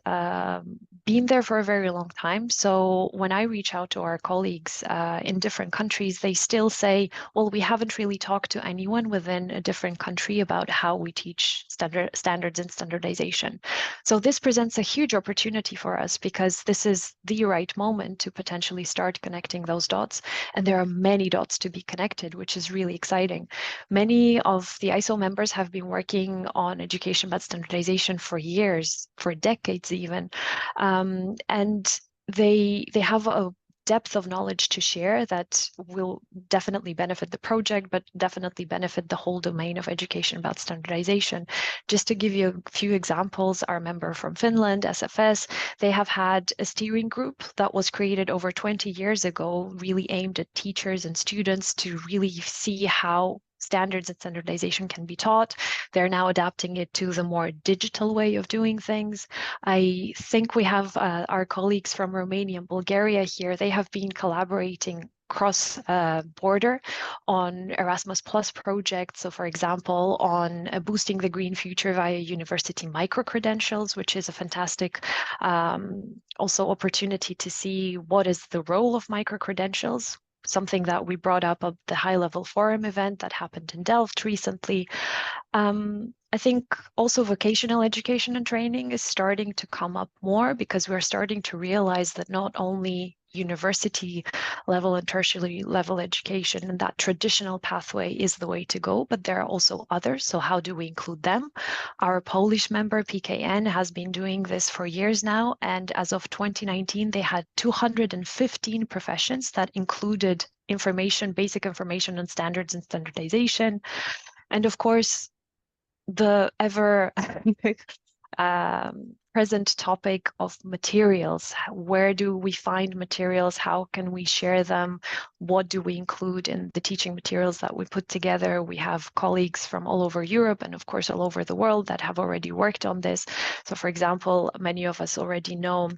been there for a very long time. So when I reach out to our colleagues in different countries, they still say, well, we haven't really talked to anyone within a different country about how we teach standards and standardization. So this presents a huge opportunity for us, because this is the right moment to potentially start connecting those dots. And there are many dots to be connected, which is really exciting. Many of the ISO members have been working on education about standardization for years, for decades even, and they have a depth of knowledge to share that will definitely benefit the project, but definitely benefit the whole domain of education about standardization. Just to give you a few examples, our member from Finland, SFS, they have had a steering group that was created over 20 years ago, really aimed at teachers and students to really see how standards and standardization can be taught. They're now adapting it to the more digital way of doing things. I think we have our colleagues from Romania and Bulgaria here. They have been collaborating cross border on Erasmus Plus projects. So for example, on boosting the green future via university micro-credentials, which is a fantastic also opportunity to see what is the role of micro-credentials, something that we brought up at the high-level forum event that happened in Delft recently. I think also vocational education and training is starting to come up more, because we're starting to realize that not only university level and tertiary level education and that traditional pathway is the way to go, but there are also others. So how do we include them? Our Polish member PKN has been doing this for years now, and as of 2019 they had 215 professions that included information, basic information on standards and standardization. And of course, the ever present topic of materials. Where do we find materials? How can we share them? What do we include in the teaching materials that we put together? We have colleagues from all over Europe and of course all over the world that have already worked on this. So for example, many of us already know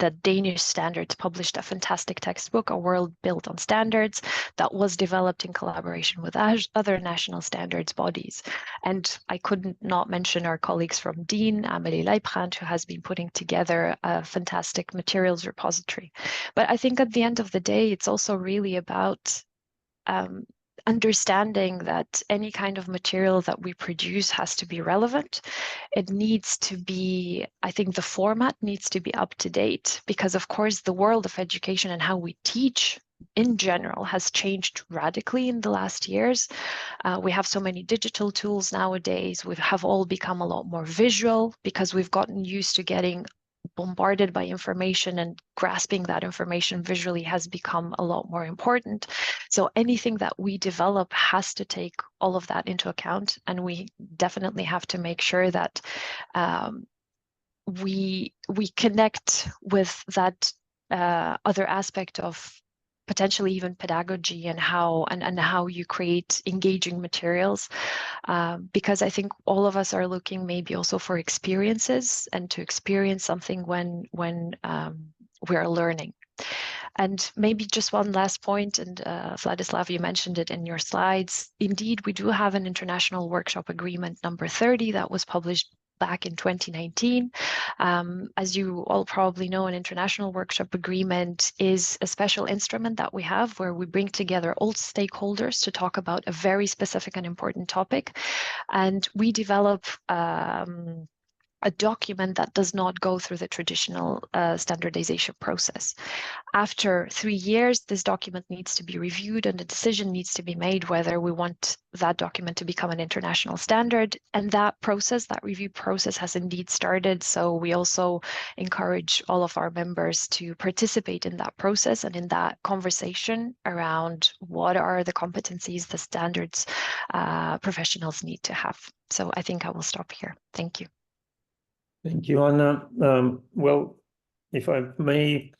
the Danish Standards published a fantastic textbook, A World Built on Standards, that was developed in collaboration with other national standards bodies. And I couldn't not mention our colleagues from DIN, Amélie Leibrand, who has been putting together a fantastic materials repository. But I think at the end of the day, it's also really about understanding that any kind of material that we produce has to be relevant. It needs to be, I think the format needs to be up to date, because of course the world of education and how we teach in general has changed radically in the last years. We have so many digital tools nowadays. We have all become a lot more visual because we've gotten used to getting bombarded by information, and grasping that information visually has become a lot more important. So anything that we develop has to take all of that into account, and we definitely have to make sure that we connect with that other aspect of potentially even pedagogy and how you create engaging materials, because I think all of us are looking maybe also for experiences and to experience something when we are learning. And maybe just one last point, and Vladislav, you mentioned it in your slides. Indeed, we do have an international workshop agreement number 30 that was published back in 2019. As you all probably know, an international workshop agreement is a special instrument that we have where we bring together all stakeholders to talk about a very specific and important topic. And we develop a document that does not go through the traditional standardization process. After 3 years, this document needs to be reviewed and a decision needs to be made whether we want that document to become an international standard. And that process, that review process, has indeed started. So we also encourage all of our members to participate in that process and in that conversation around what are the competencies the standards professionals need to have. So I think I will stop here. Thank you. Thank you, Anna. Well, if I may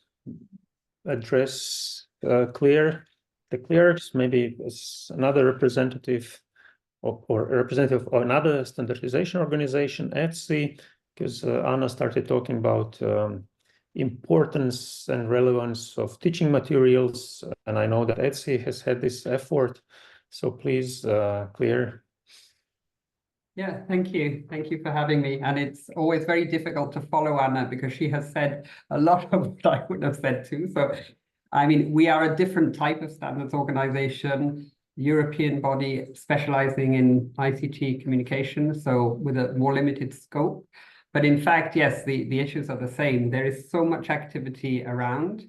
address the clears, maybe as another representative or a representative of another standardization organization, ETSI, because Anna started talking about importance and relevance of teaching materials, and I know that ETSI has had this effort. So please, Claire. Yeah, thank you. Thank you for having me. And it's always very difficult to follow Anna because she has said a lot of what I would have said too. So, I mean, we are a different type of standards organization, European body specializing in ICT communication, so with a more limited scope. But in fact, yes, the issues are the same. There is so much activity around.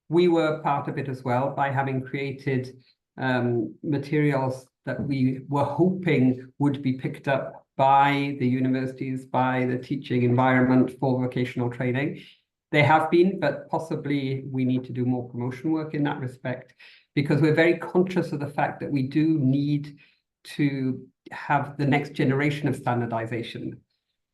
We were part of it as well by having created materials that we were hoping would be picked up by the universities, by the teaching environment for vocational training. They have been, but possibly we need to do more promotion work in that respect, because we're very conscious of the fact that we do need to have the next generation of standardization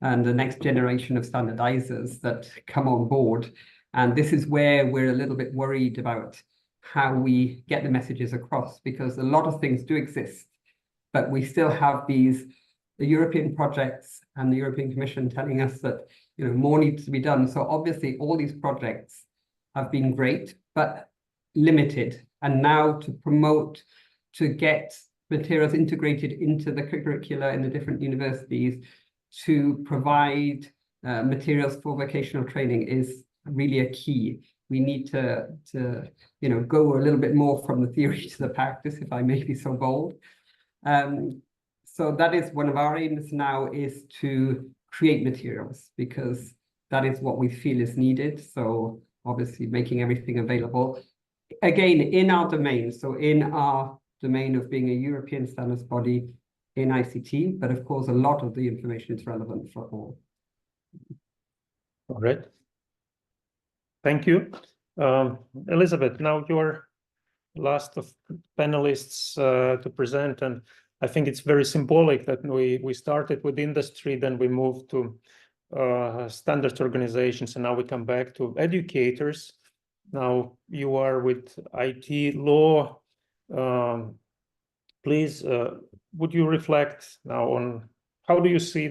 and the next generation of standardizers that come on board. And this is where we're a little bit worried about how we get the messages across, because a lot of things do exist, but we still have the European projects and the European Commission telling us that more needs to be done. So obviously all these projects have been great, but limited. And now to promote, to get materials integrated into the curricula in the different universities, to provide materials for vocational training is really a key. We need to go a little bit more from the theory to the practice, if I may be so bold. So that is one of our aims now, is to create materials, because that is what we feel is needed. So obviously making everything available, again, in our domain. So in our domain of being a European standards body in ICT, but of course, a lot of the information is relevant for all. All right. Thank you. Elisabeth, now you're last of panelists to present, and I think it's very symbolic that we started with industry, then we moved to standards organizations, and now we come back to educators. Now you are with IT law. Please, would you reflect now on how do you see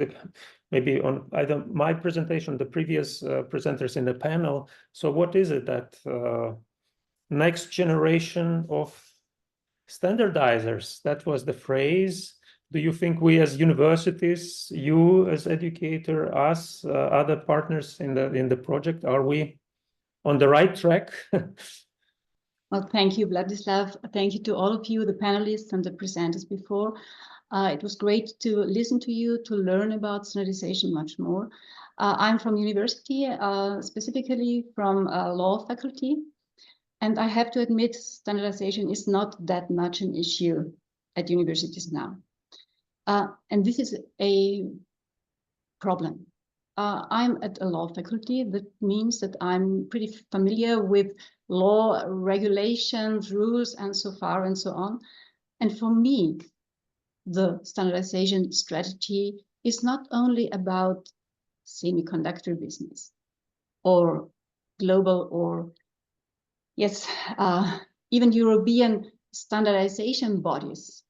maybe on either my presentation, the previous presenters in the panel? So what is it that next generation of standardizers, that was the phrase. Do you think we as universities, you as educator, us, other partners in the project, are we on the right track? Well, thank you, Vladislav. Thank you to all of you, the panelists and the presenters before. It was great to listen to you, to learn about standardization much more. I'm from university, specifically from law faculty. And I have to admit, standardization is not that much an issue at universities now. And this is a problem. I'm at a law faculty. That means that I'm pretty familiar with law, regulations, rules, and so far and so on. And for me, the standardization strategy is not only about semiconductor business or global or yes, even European standardization bodies.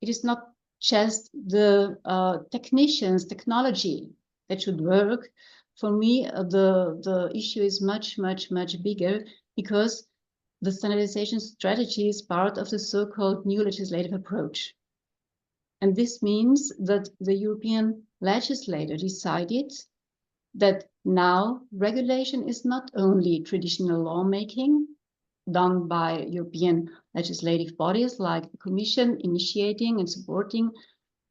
It is not just the technicians, technology that should work. For me, the issue is much, much, much bigger because the standardization strategy is part of the so-called new legislative approach. And this means that the European legislator decided that now regulation is not only traditional lawmaking done by European legislative bodies like the Commission initiating and supporting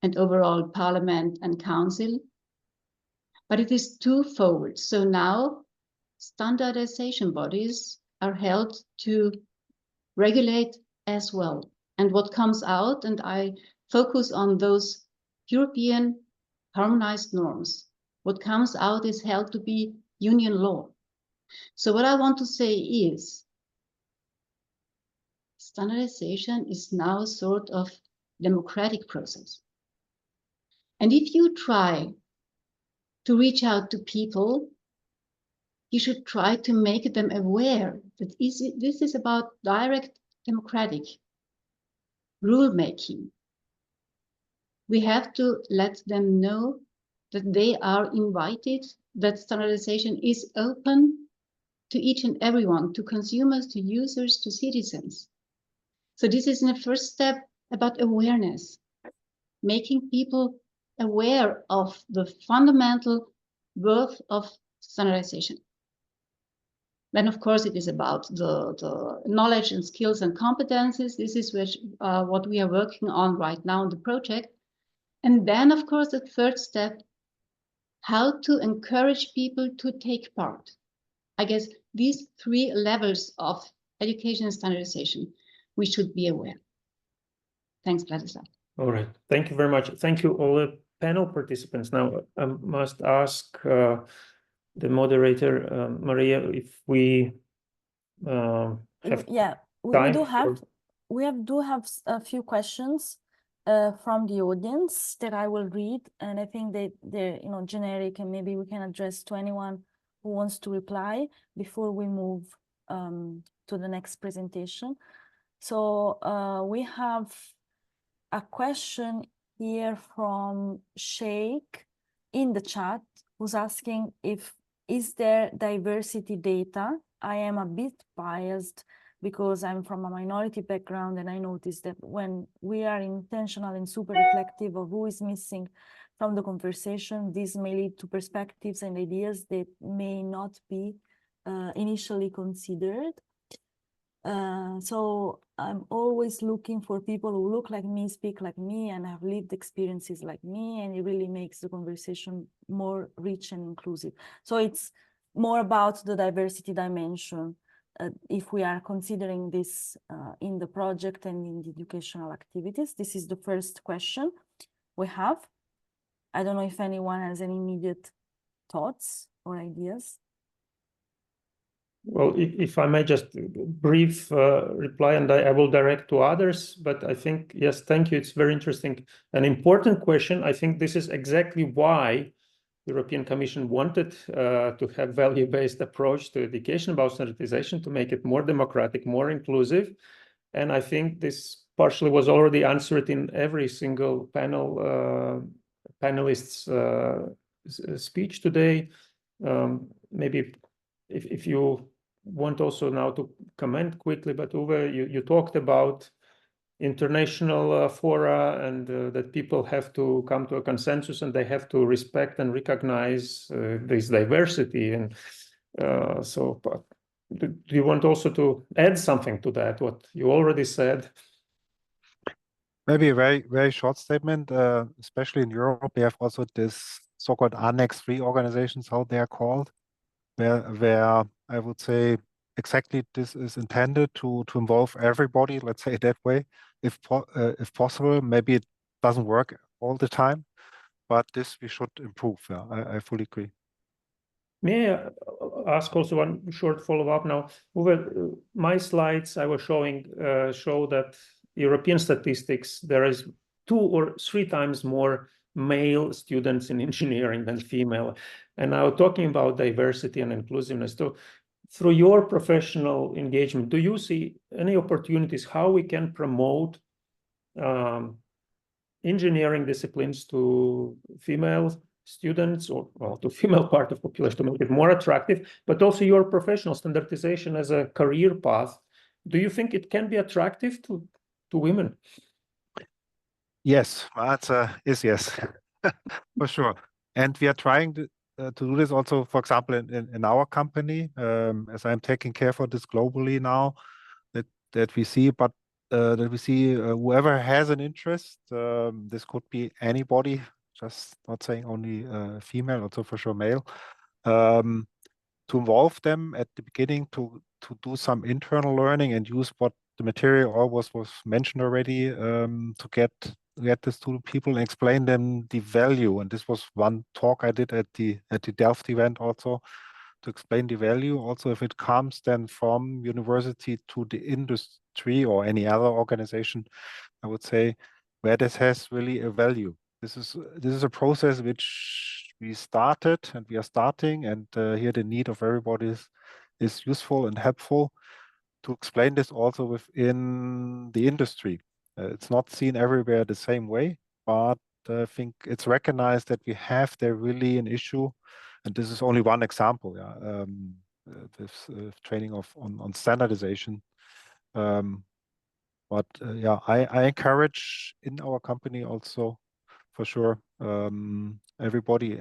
and overall Parliament and Council, but it is twofold. So now standardization bodies are held to regulate as well. And what comes out, and I focus on those European harmonized norms, what comes out is held to be union law. So what I want to say is standardization is now a sort of democratic process. And if you try to reach out to people, you should try to make them aware that this is about direct democratic rule-making. We have to let them know that they are invited, that standardization is open to each and everyone, to consumers, to users, to citizens. So this is in the first step about awareness, making people aware of the fundamental worth of standardization. Then, of course, it is about the knowledge and skills and competencies. This is what we are working on right now in the project. And then, of course, the third step, how to encourage people to take part. I guess these three levels of education and standardization, we should be aware. Thanks, Vladislav. All right, thank you very much. Thank you, all the panel participants. Now, I must ask the moderator, Maria, if we have time. We do have a few questions from the audience that I will read, and I think they're generic, and maybe we can address to anyone who wants to reply before we move to the next presentation. So we have a question here from Sheikh in the chat, who's asking is there diversity data? I am a bit biased because I'm from a minority background, and I noticed that when we are intentional and super reflective of who is missing from the conversation, this may lead to perspectives and ideas that may not be initially considered. So I'm always looking for people who look like me, speak like me, and have lived experiences like me, and it really makes the conversation more rich and inclusive. So it's more about the diversity dimension if we are considering this in the project and in the educational activities. This is the first question we have. I don't know if anyone has any immediate thoughts or ideas. Well, if I may just brief reply, and I will direct to others, but I think, yes, thank you. It's very interesting, an important question. I think this is exactly why European Commission wanted to have value-based approach to education about standardization to make it more democratic, more inclusive. And I think this partially was already answered in every single panelist's speech today. Maybe if you want also now to comment quickly, but Uwe, you talked about international fora and that people have to come to a consensus and they have to respect and recognize this diversity. And so do you want also to add something to that, what you already said? Maybe a very, very short statement, especially in Europe, we have also this so-called Annex 3 organizations, how they are called, where I would say exactly this is intended to involve everybody, let's say it that way, if possible. Maybe it doesn't work all the time, but this we should improve. Yeah, I fully agree. May I ask also one short follow-up now? Uwe, my slides I was showing show that European statistics, there is 2 or 3 times more male students in engineering than female. And now talking about diversity and inclusiveness, so through your professional engagement, do you see any opportunities how we can promote engineering disciplines to female students or to female part of population to make it more attractive, but also your professional standardization as a career path? Do you think it can be attractive to women? Yes, my answer is yes, for sure. And we are trying to do this also, for example, in our company, as I'm taking care for this globally now, that we see, but that we see whoever has an interest, this could be anybody, just not saying only female, also for sure male, to involve them at the beginning to do some internal learning and use what the material always was mentioned already, to get this to people and explain them the value. And this was one talk I did at the Delft event also, to explain the value. Also, if it comes then from university to the industry or any other organization, I would say, where this has really a value. This is a process which we started and we are starting, and here the need of everybody is useful and helpful to explain this also within the industry. It's not seen everywhere the same way, but I think it's recognized that we have there really an issue, and this is only one example. Yeah, this training on standardization. But yeah, I encourage in our company also, for sure, everybody,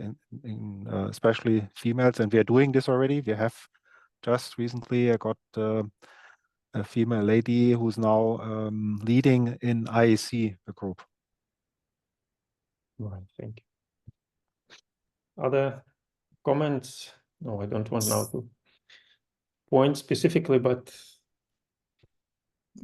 especially females, and we are doing this already. We have just recently I got a female lady who's now leading in IEC, the group. Right, thank you. Other comments? No, I don't want now to point specifically, but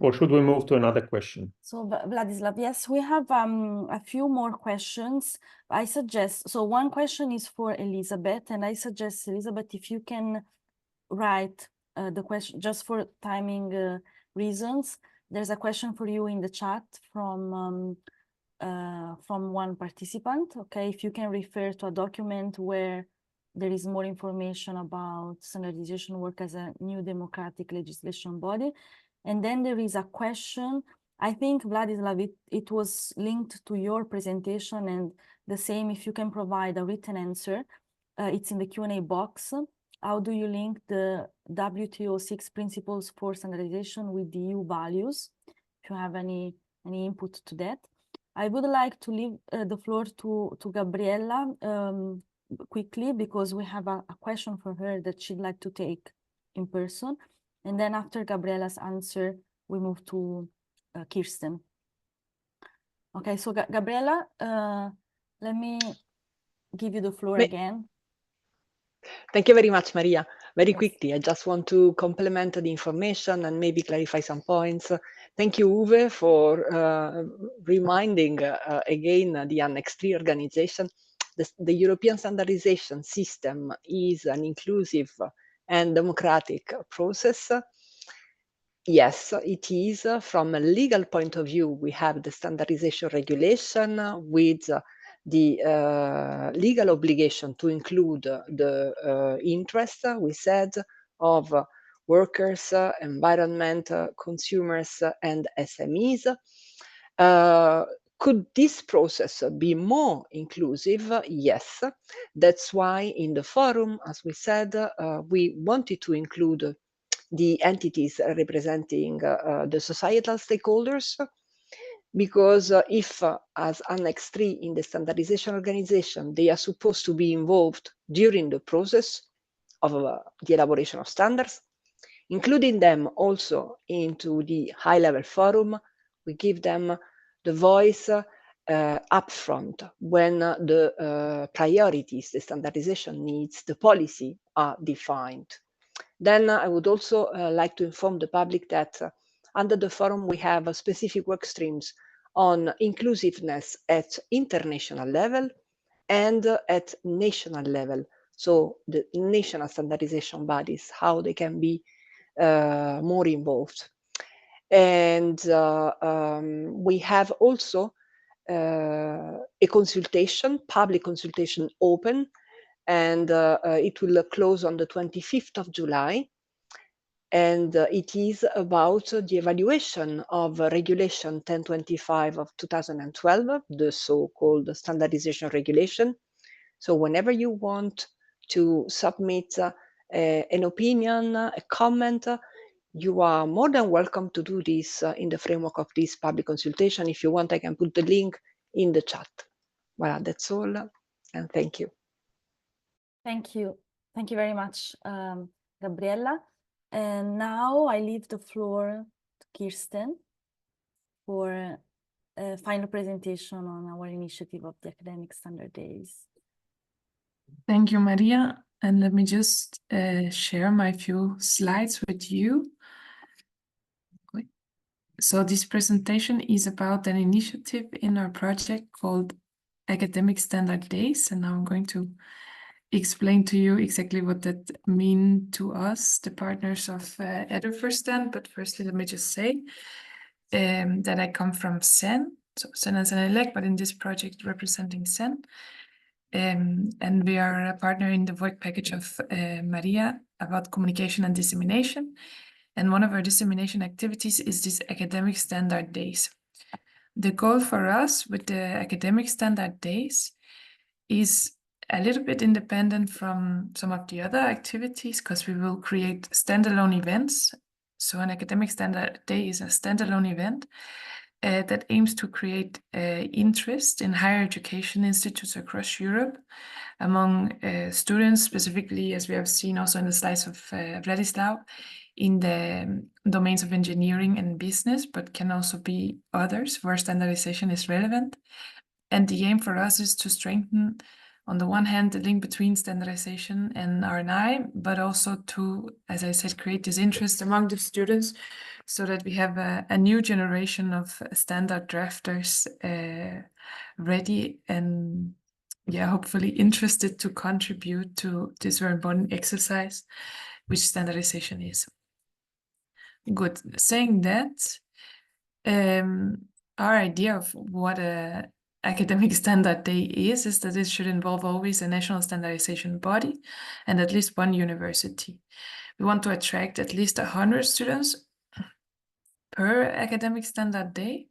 or should we move to another question? So Vladislav, yes, we have a few more questions. I suggest, so one question is for Elisabeth, and I suggest, Elisabeth, if you can write the question just for timing reasons. There's a question for you in the chat from one participant. Okay, if you can refer to a document where there is more information about standardization work as a new democratic legislation body. And then there is a question, I think, Vladislav, it was linked to your presentation, and the same if you can provide a written answer. It's in the Q&A box. How do you link the WTO 6 principles for standardization with the EU values? If you have any input to that. I would like to leave the floor to Gabriella quickly, because we have a question for her that she'd like to take in person. And then after Gabriella's answer, we move to Kirsten. Okay, so Gabriella, let me give you the floor again. Thank you very much, Maria. Very Yes. quickly, I just want to complement the information and maybe clarify some points. Thank you, Uwe, for reminding again the Annex 3 organization. The European standardization system is an inclusive and democratic process. Yes, it is. From a legal point of view, we have the standardization regulation with the legal obligation to include the interest, we said, of workers, environment, consumers, and SMEs. Could this process be more inclusive? Yes. That's why in the forum, as we said, we wanted to include the entities representing the societal stakeholders, because if, as Annex 3 in the Standardization Organization, they are supposed to be involved during the process of the elaboration of standards, including them also into the high-level forum, we give them the voice upfront when the priorities, the standardization needs, the policy are defined. Then I would also like to inform the public that under the forum we have specific work streams on inclusiveness at international level and at national level. So the national standardization bodies, how they can be more involved. And we have also a consultation, public consultation open, and it will close on the 25th of July. And it is about the evaluation of Regulation 1025 of 2012, the so-called Standardization Regulation. So whenever you want to submit an opinion, a comment, you are more than welcome to do this in the framework of this public consultation. If you want, I can put the link in the chat. Well, that's all, and thank you. Thank you. Thank you very much, Gabriella. And now I leave the floor to Kirsten for a final presentation on our initiative of the Academic Standard Days. Thank you, Maria. And let me just share my few slides with you. So this presentation is about an initiative in our project called Academic Standard Days. And now I'm going to explain to you exactly what that means to us, the partners of EDU4Stand. But firstly, let me just say that I come from SEN, so SEN and SEN-Elect, but in this project representing SEN. And we are a partner in the work package of Maria about communication and dissemination. And one of our dissemination activities is these Academic Standard Days. The goal for us with the Academic Standard Days is a little bit independent from some of the other activities, because we will create standalone events. So an Academic Standard Day is a standalone event that aims to create interest in higher education institutes across Europe among students, specifically, as we have seen also in the slides of Vladislav, in the domains of engineering and business, but can also be others where standardization is relevant. And the aim for us is to strengthen, on the one hand, the link between standardization and R&I, but also to, as I said, create this interest among the students so that we have a new generation of standard drafters ready and, yeah, hopefully interested to contribute to this very important exercise, which standardization is. Good. Saying that, our idea of what a Academic Standard Day is that it should involve always a national standardization body and at least one university. We want to attract at least 100 students per Academic Standard Day,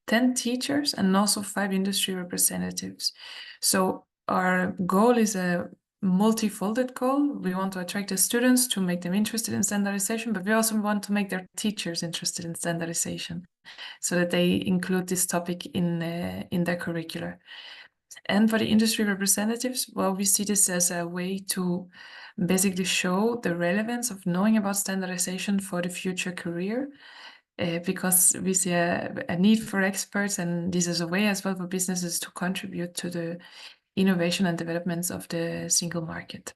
10 teachers, and also 5 industry representatives. So our goal is a multifolded goal. We want to attract the students to make them interested in standardization, but we also want to make their teachers interested in standardization so that they include this topic in their curricula. And for the industry representatives, well, we see this as a way to basically show the relevance of knowing about standardization for the future career, because we see a need for experts, and this is a way as well for businesses to contribute to the innovation and developments of the single market.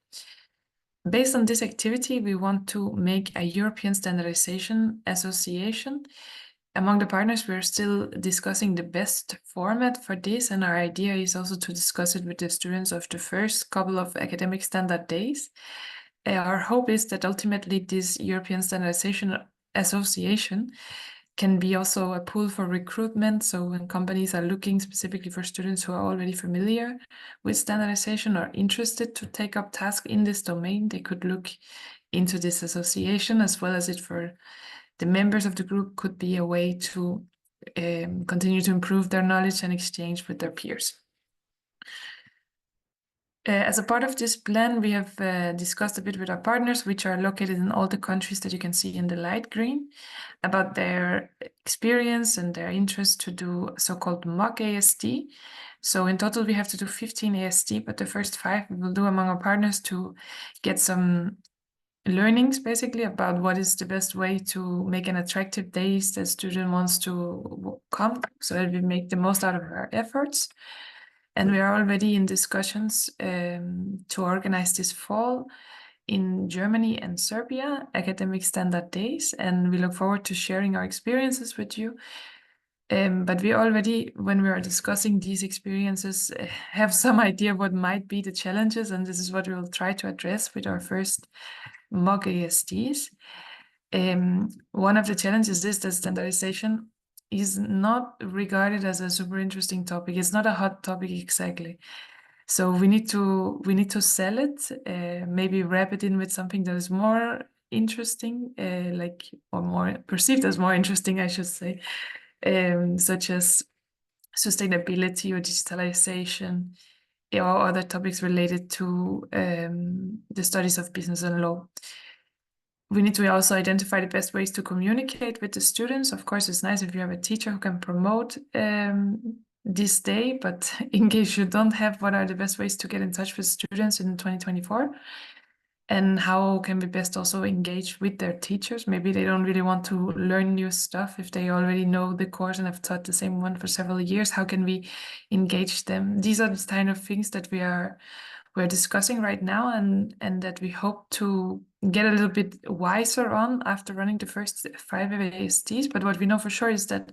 Based on this activity, we want to make a European Standardization Association. Among the partners, we're still discussing the best format for this, and our idea is also to discuss it with the students of the first couple of Academic Standard Days. Our hope is that ultimately this European Standardization Association can be also a pool for recruitment. So when companies are looking specifically for students who are already familiar with standardization or interested to take up tasks in this domain, they could look into this association, as well as it for the members of the group could be a way to continue to improve their knowledge and exchange with their peers. As a part of this plan, we have discussed a bit with our partners, which are located in all the countries that you can see in the light green, about their experience and their interest to do so-called mock ASD. So in total, we have to do 15 ASD, but the first 5 we will do among our partners to get some learnings, basically, about what is the best way to make an attractive days that student wants to come, so that we make the most out of our efforts. And we are already in discussions to organize this fall in Germany and Serbia, academic standard days, and we look forward to sharing our experiences with you. But we already, when we are discussing these experiences, have some idea what might be the challenges, and this is what we will try to address with our first mock ASDs. One of the challenges is that standardization is not regarded as a super interesting topic. It's not a hot topic exactly. So we need to sell it, maybe wrap it in with something that is more interesting, or more perceived as more interesting, I should say, such as sustainability or digitalization, or other topics related to the studies of business and law. We need to also identify the best ways to communicate with the students. Of course, it's nice if you have a teacher who can promote this day, but in case you don't have, what are the best ways to get in touch with students in 2024? And how can we best also engage with their teachers? Maybe they don't really want to learn new stuff if they already know the course and have taught the same one for several years. How can we engage them? These are the kind of things that we're discussing right now, and that we hope to get a little bit wiser on after running the first 5 ASDs. But what we know for sure is that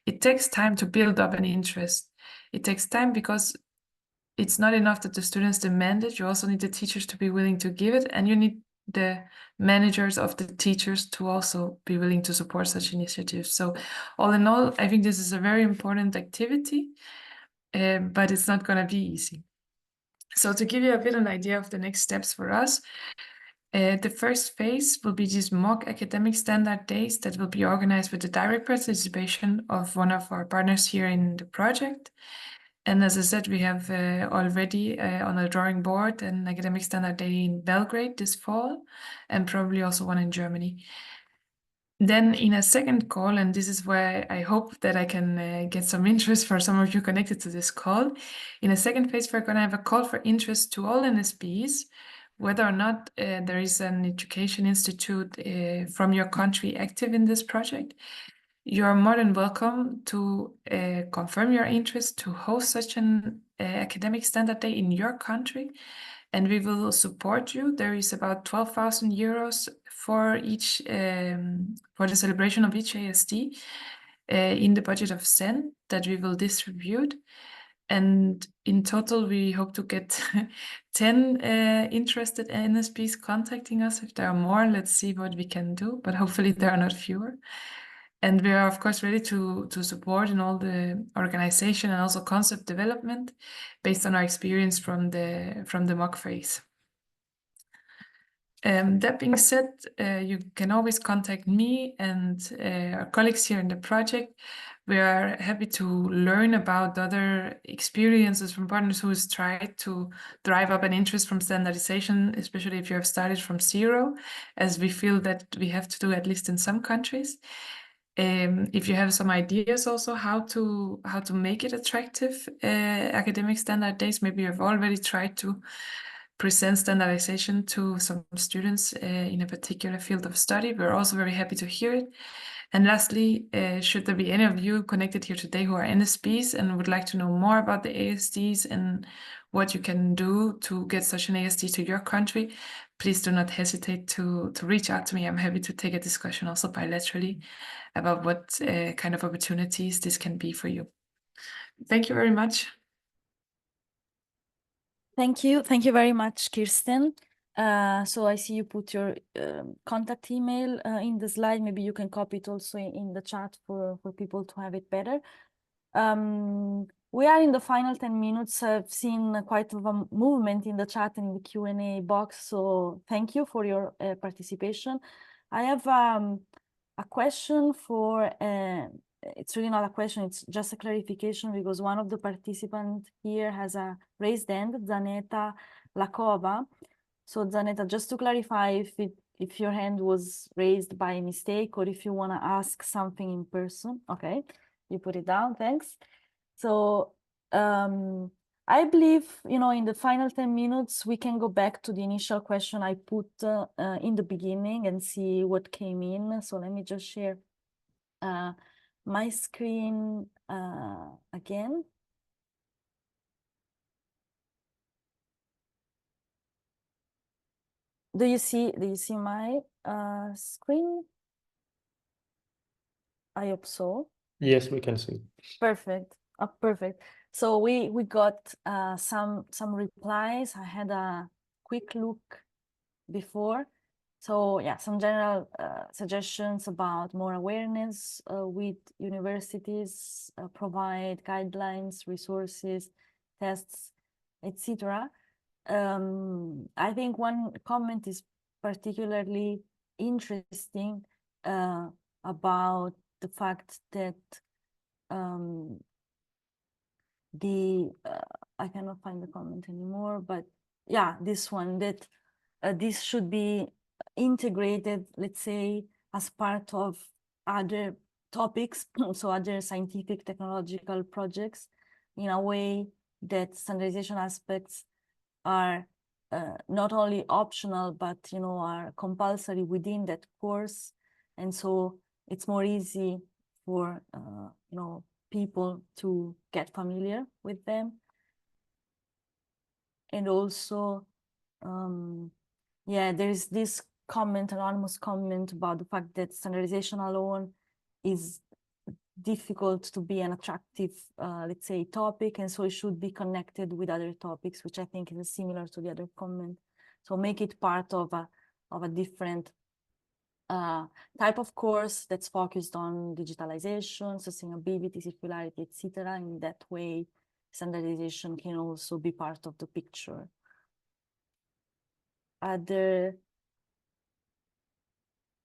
it takes time to build up an interest. It takes time because it's not enough that the students demand it. You also need the teachers to be willing to give it, and you need the managers of the teachers to also be willing to support such initiatives. So all in all, I think this is a very important activity, but it's not going to be easy. So to give you a bit of an idea of the next steps for us, the first phase will be these mock academic standard days that will be organized with the direct participation of one of our partners here in the project. And as I said, we have already on a drawing board an academic standard day in Belgrade this fall, and probably also one in Germany. Then in a second call, and this is where I hope that I can get some interest for some of you connected to this call. In a second phase, we're going to have a call for interest to all NSPs, whether or not there is an education institute from your country active in this project. You are more than welcome to confirm your interest to host such an academic standard day in your country, and we will support you. There is about 12,000 euros for each for the celebration of each ASD in the budget of CEN that we will distribute. And in total, we hope to get 10 interested NSPs contacting us. If there are more, let's see what we can do, but hopefully there are not fewer. And we are, of course, ready to support in all the organization and also concept development based on our experience from the mock phase. That being said, you can always contact me and our colleagues here in the project. We are happy to learn about other experiences from partners who has tried to drive up an interest from standardization, especially if you have started from zero, as we feel that we have to do at least in some countries. If you have some ideas also how to make it attractive, academic standard days, maybe you've already tried to present standardization to some students in a particular field of study, we're also very happy to hear it. And lastly, should there be any of you connected here today who are NSPs and would like to know more about the ASDs and what you can do to get such an ASD to your country, please do not hesitate to reach out to me. I'm happy to take a discussion also bilaterally about what kind of opportunities this can be for you. Thank you very much. Thank you. Thank you very much, Kirsten. So I see you put your contact email in the slide. Maybe you can copy it also in the chat for people to have it better. We are in the final 10 minutes. I've seen quite a movement in the chat and in the Q&A box. So thank you for your participation. I have a question for, it's really not a question, it's just a clarification, because one of the participants here has a raised hand, Zaneta Lakova. So Zaneta, just to clarify if your hand was raised by mistake or if you want to ask something in person. Okay, you put it down, thanks. So I believe, in the final 10 minutes, we can go back to the initial question I put in the beginning and see what came in. So let me just share my screen again. Do you see my screen? I hope so. Yes, we can see. Perfect. Perfect. So we got some replies. I had a quick look before. So yeah, some general suggestions about more awareness with universities, provide guidelines, resources, tests, etc. I think one comment is particularly interesting about the fact that I cannot find the comment anymore, but yeah, this one, that this should be integrated, let's say, as part of other topics, so other scientific technological projects, in a way that standardization aspects are not only optional, but are compulsory within that course. And so it's more easy for people to get familiar with them. And also, yeah, there is this comment, anonymous comment, about the fact that standardization alone is difficult to be an attractive, let's say, topic, and so it should be connected with other topics, which I think is similar to the other comment. So make it part of a different type of course that's focused on digitalization, sustainability, circularity, etc. In that way, standardization can also be part of the picture. Other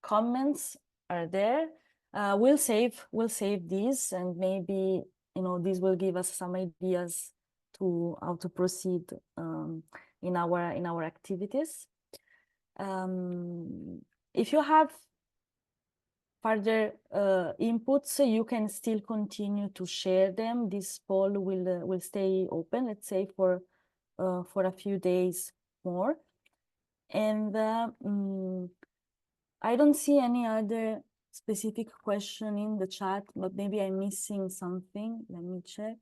comments are there. We'll save these, and maybe this will give us some ideas to how to proceed in our activities. If you have further inputs, you can still continue to share them. This poll will stay open, let's say, for a few days more. And I don't see any other specific question in the chat, but maybe I'm missing something. Let me check.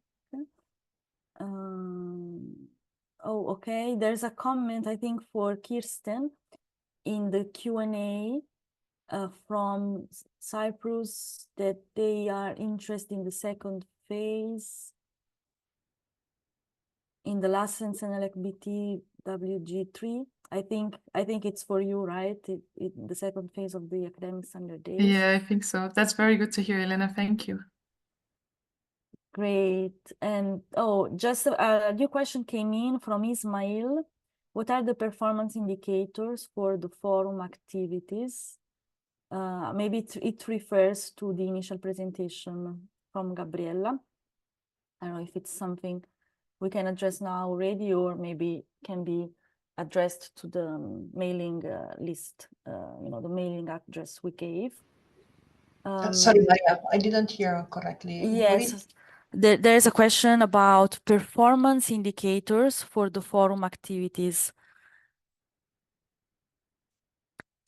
Oh, okay. There's a comment, I think, for Kirsten in the Q&A from Cyprus, that they are interested in the second phase in the license and LBT WG3. I think it's for you, right? The second phase of the academic standard days. Yeah, I think so. That's very good to hear, Elena. Thank you. Great. And just a new question came in from Ismail. What are the performance indicators for the forum activities? Maybe it refers to the initial presentation from Gabriella. I don't know if it's something we can address now already, or maybe can be addressed to the mailing list, the mailing address we gave. Sorry, Maria, I didn't hear correctly. Yes, there's a question about performance indicators for the forum activities.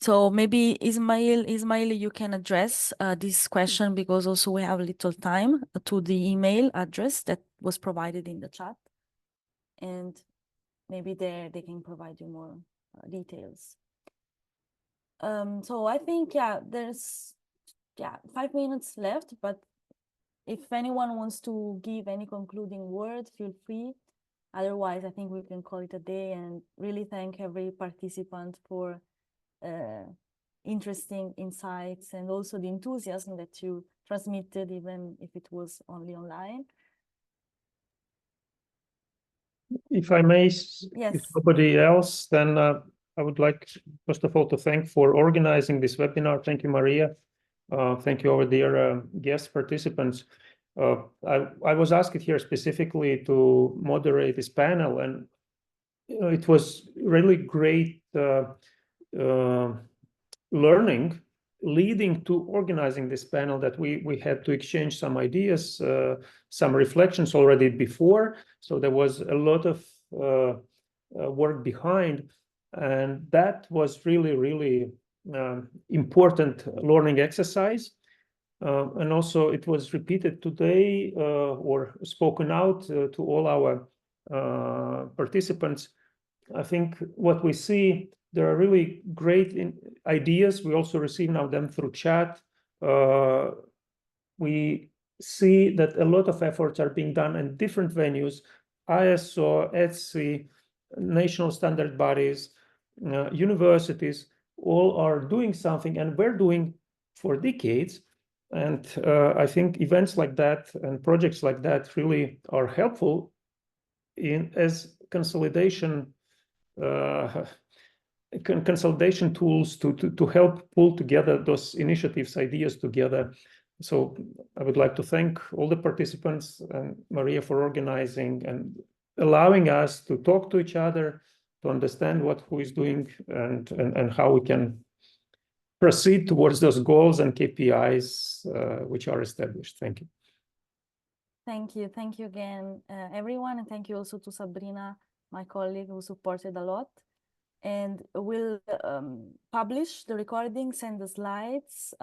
So maybe Ismail, you can address this question, because also we have a little time, to the email address that was provided in the chat. And maybe there they can provide you more details. So I think, there's 5 minutes left, but if anyone wants to give any concluding word, feel free. Otherwise, I think we can call it a day, and really thank every participant for interesting insights and also the enthusiasm that you transmitted, even if it was only online. If I may, Yes. if nobody else, then I would like, first of all, to thank for organizing this webinar. Thank you, Maria. Thank you, our dear guest participants. I was asked here specifically to moderate this panel, and it was really great learning leading to organizing this panel, that we had to exchange some ideas, some reflections already before. So there was a lot of work behind, and that was really, really important learning exercise. And also it was repeated today or spoken out to all our participants. I think what we see, there are really great ideas. We also receive now them through chat. We see that a lot of efforts are being done in different venues, ISO, ETSI, national standard bodies, universities, all are doing something, and we're doing for decades. And I think events like that and projects like that really are helpful as consolidation tools to help pull together those initiatives, ideas together. So I would like to thank all the participants and Maria for organizing and allowing us to talk to each other, to understand who is doing and how we can proceed towards those goals and KPIs which are established. Thank you. Thank you. Thank you again, everyone. And thank you also to Sabrina, my colleague, who supported a lot. And we'll publish the recordings and the slides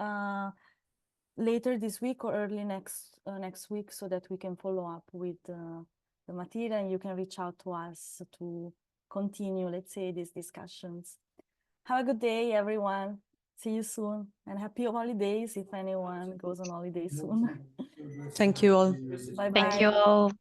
later this week or early next week, so that we can follow up with the material, and you can reach out to us to continue, let's say, these discussions. Have a good day, everyone. See you soon, and happy holidays if anyone goes on holiday soon. Thank you all. Bye-bye. Thank you all.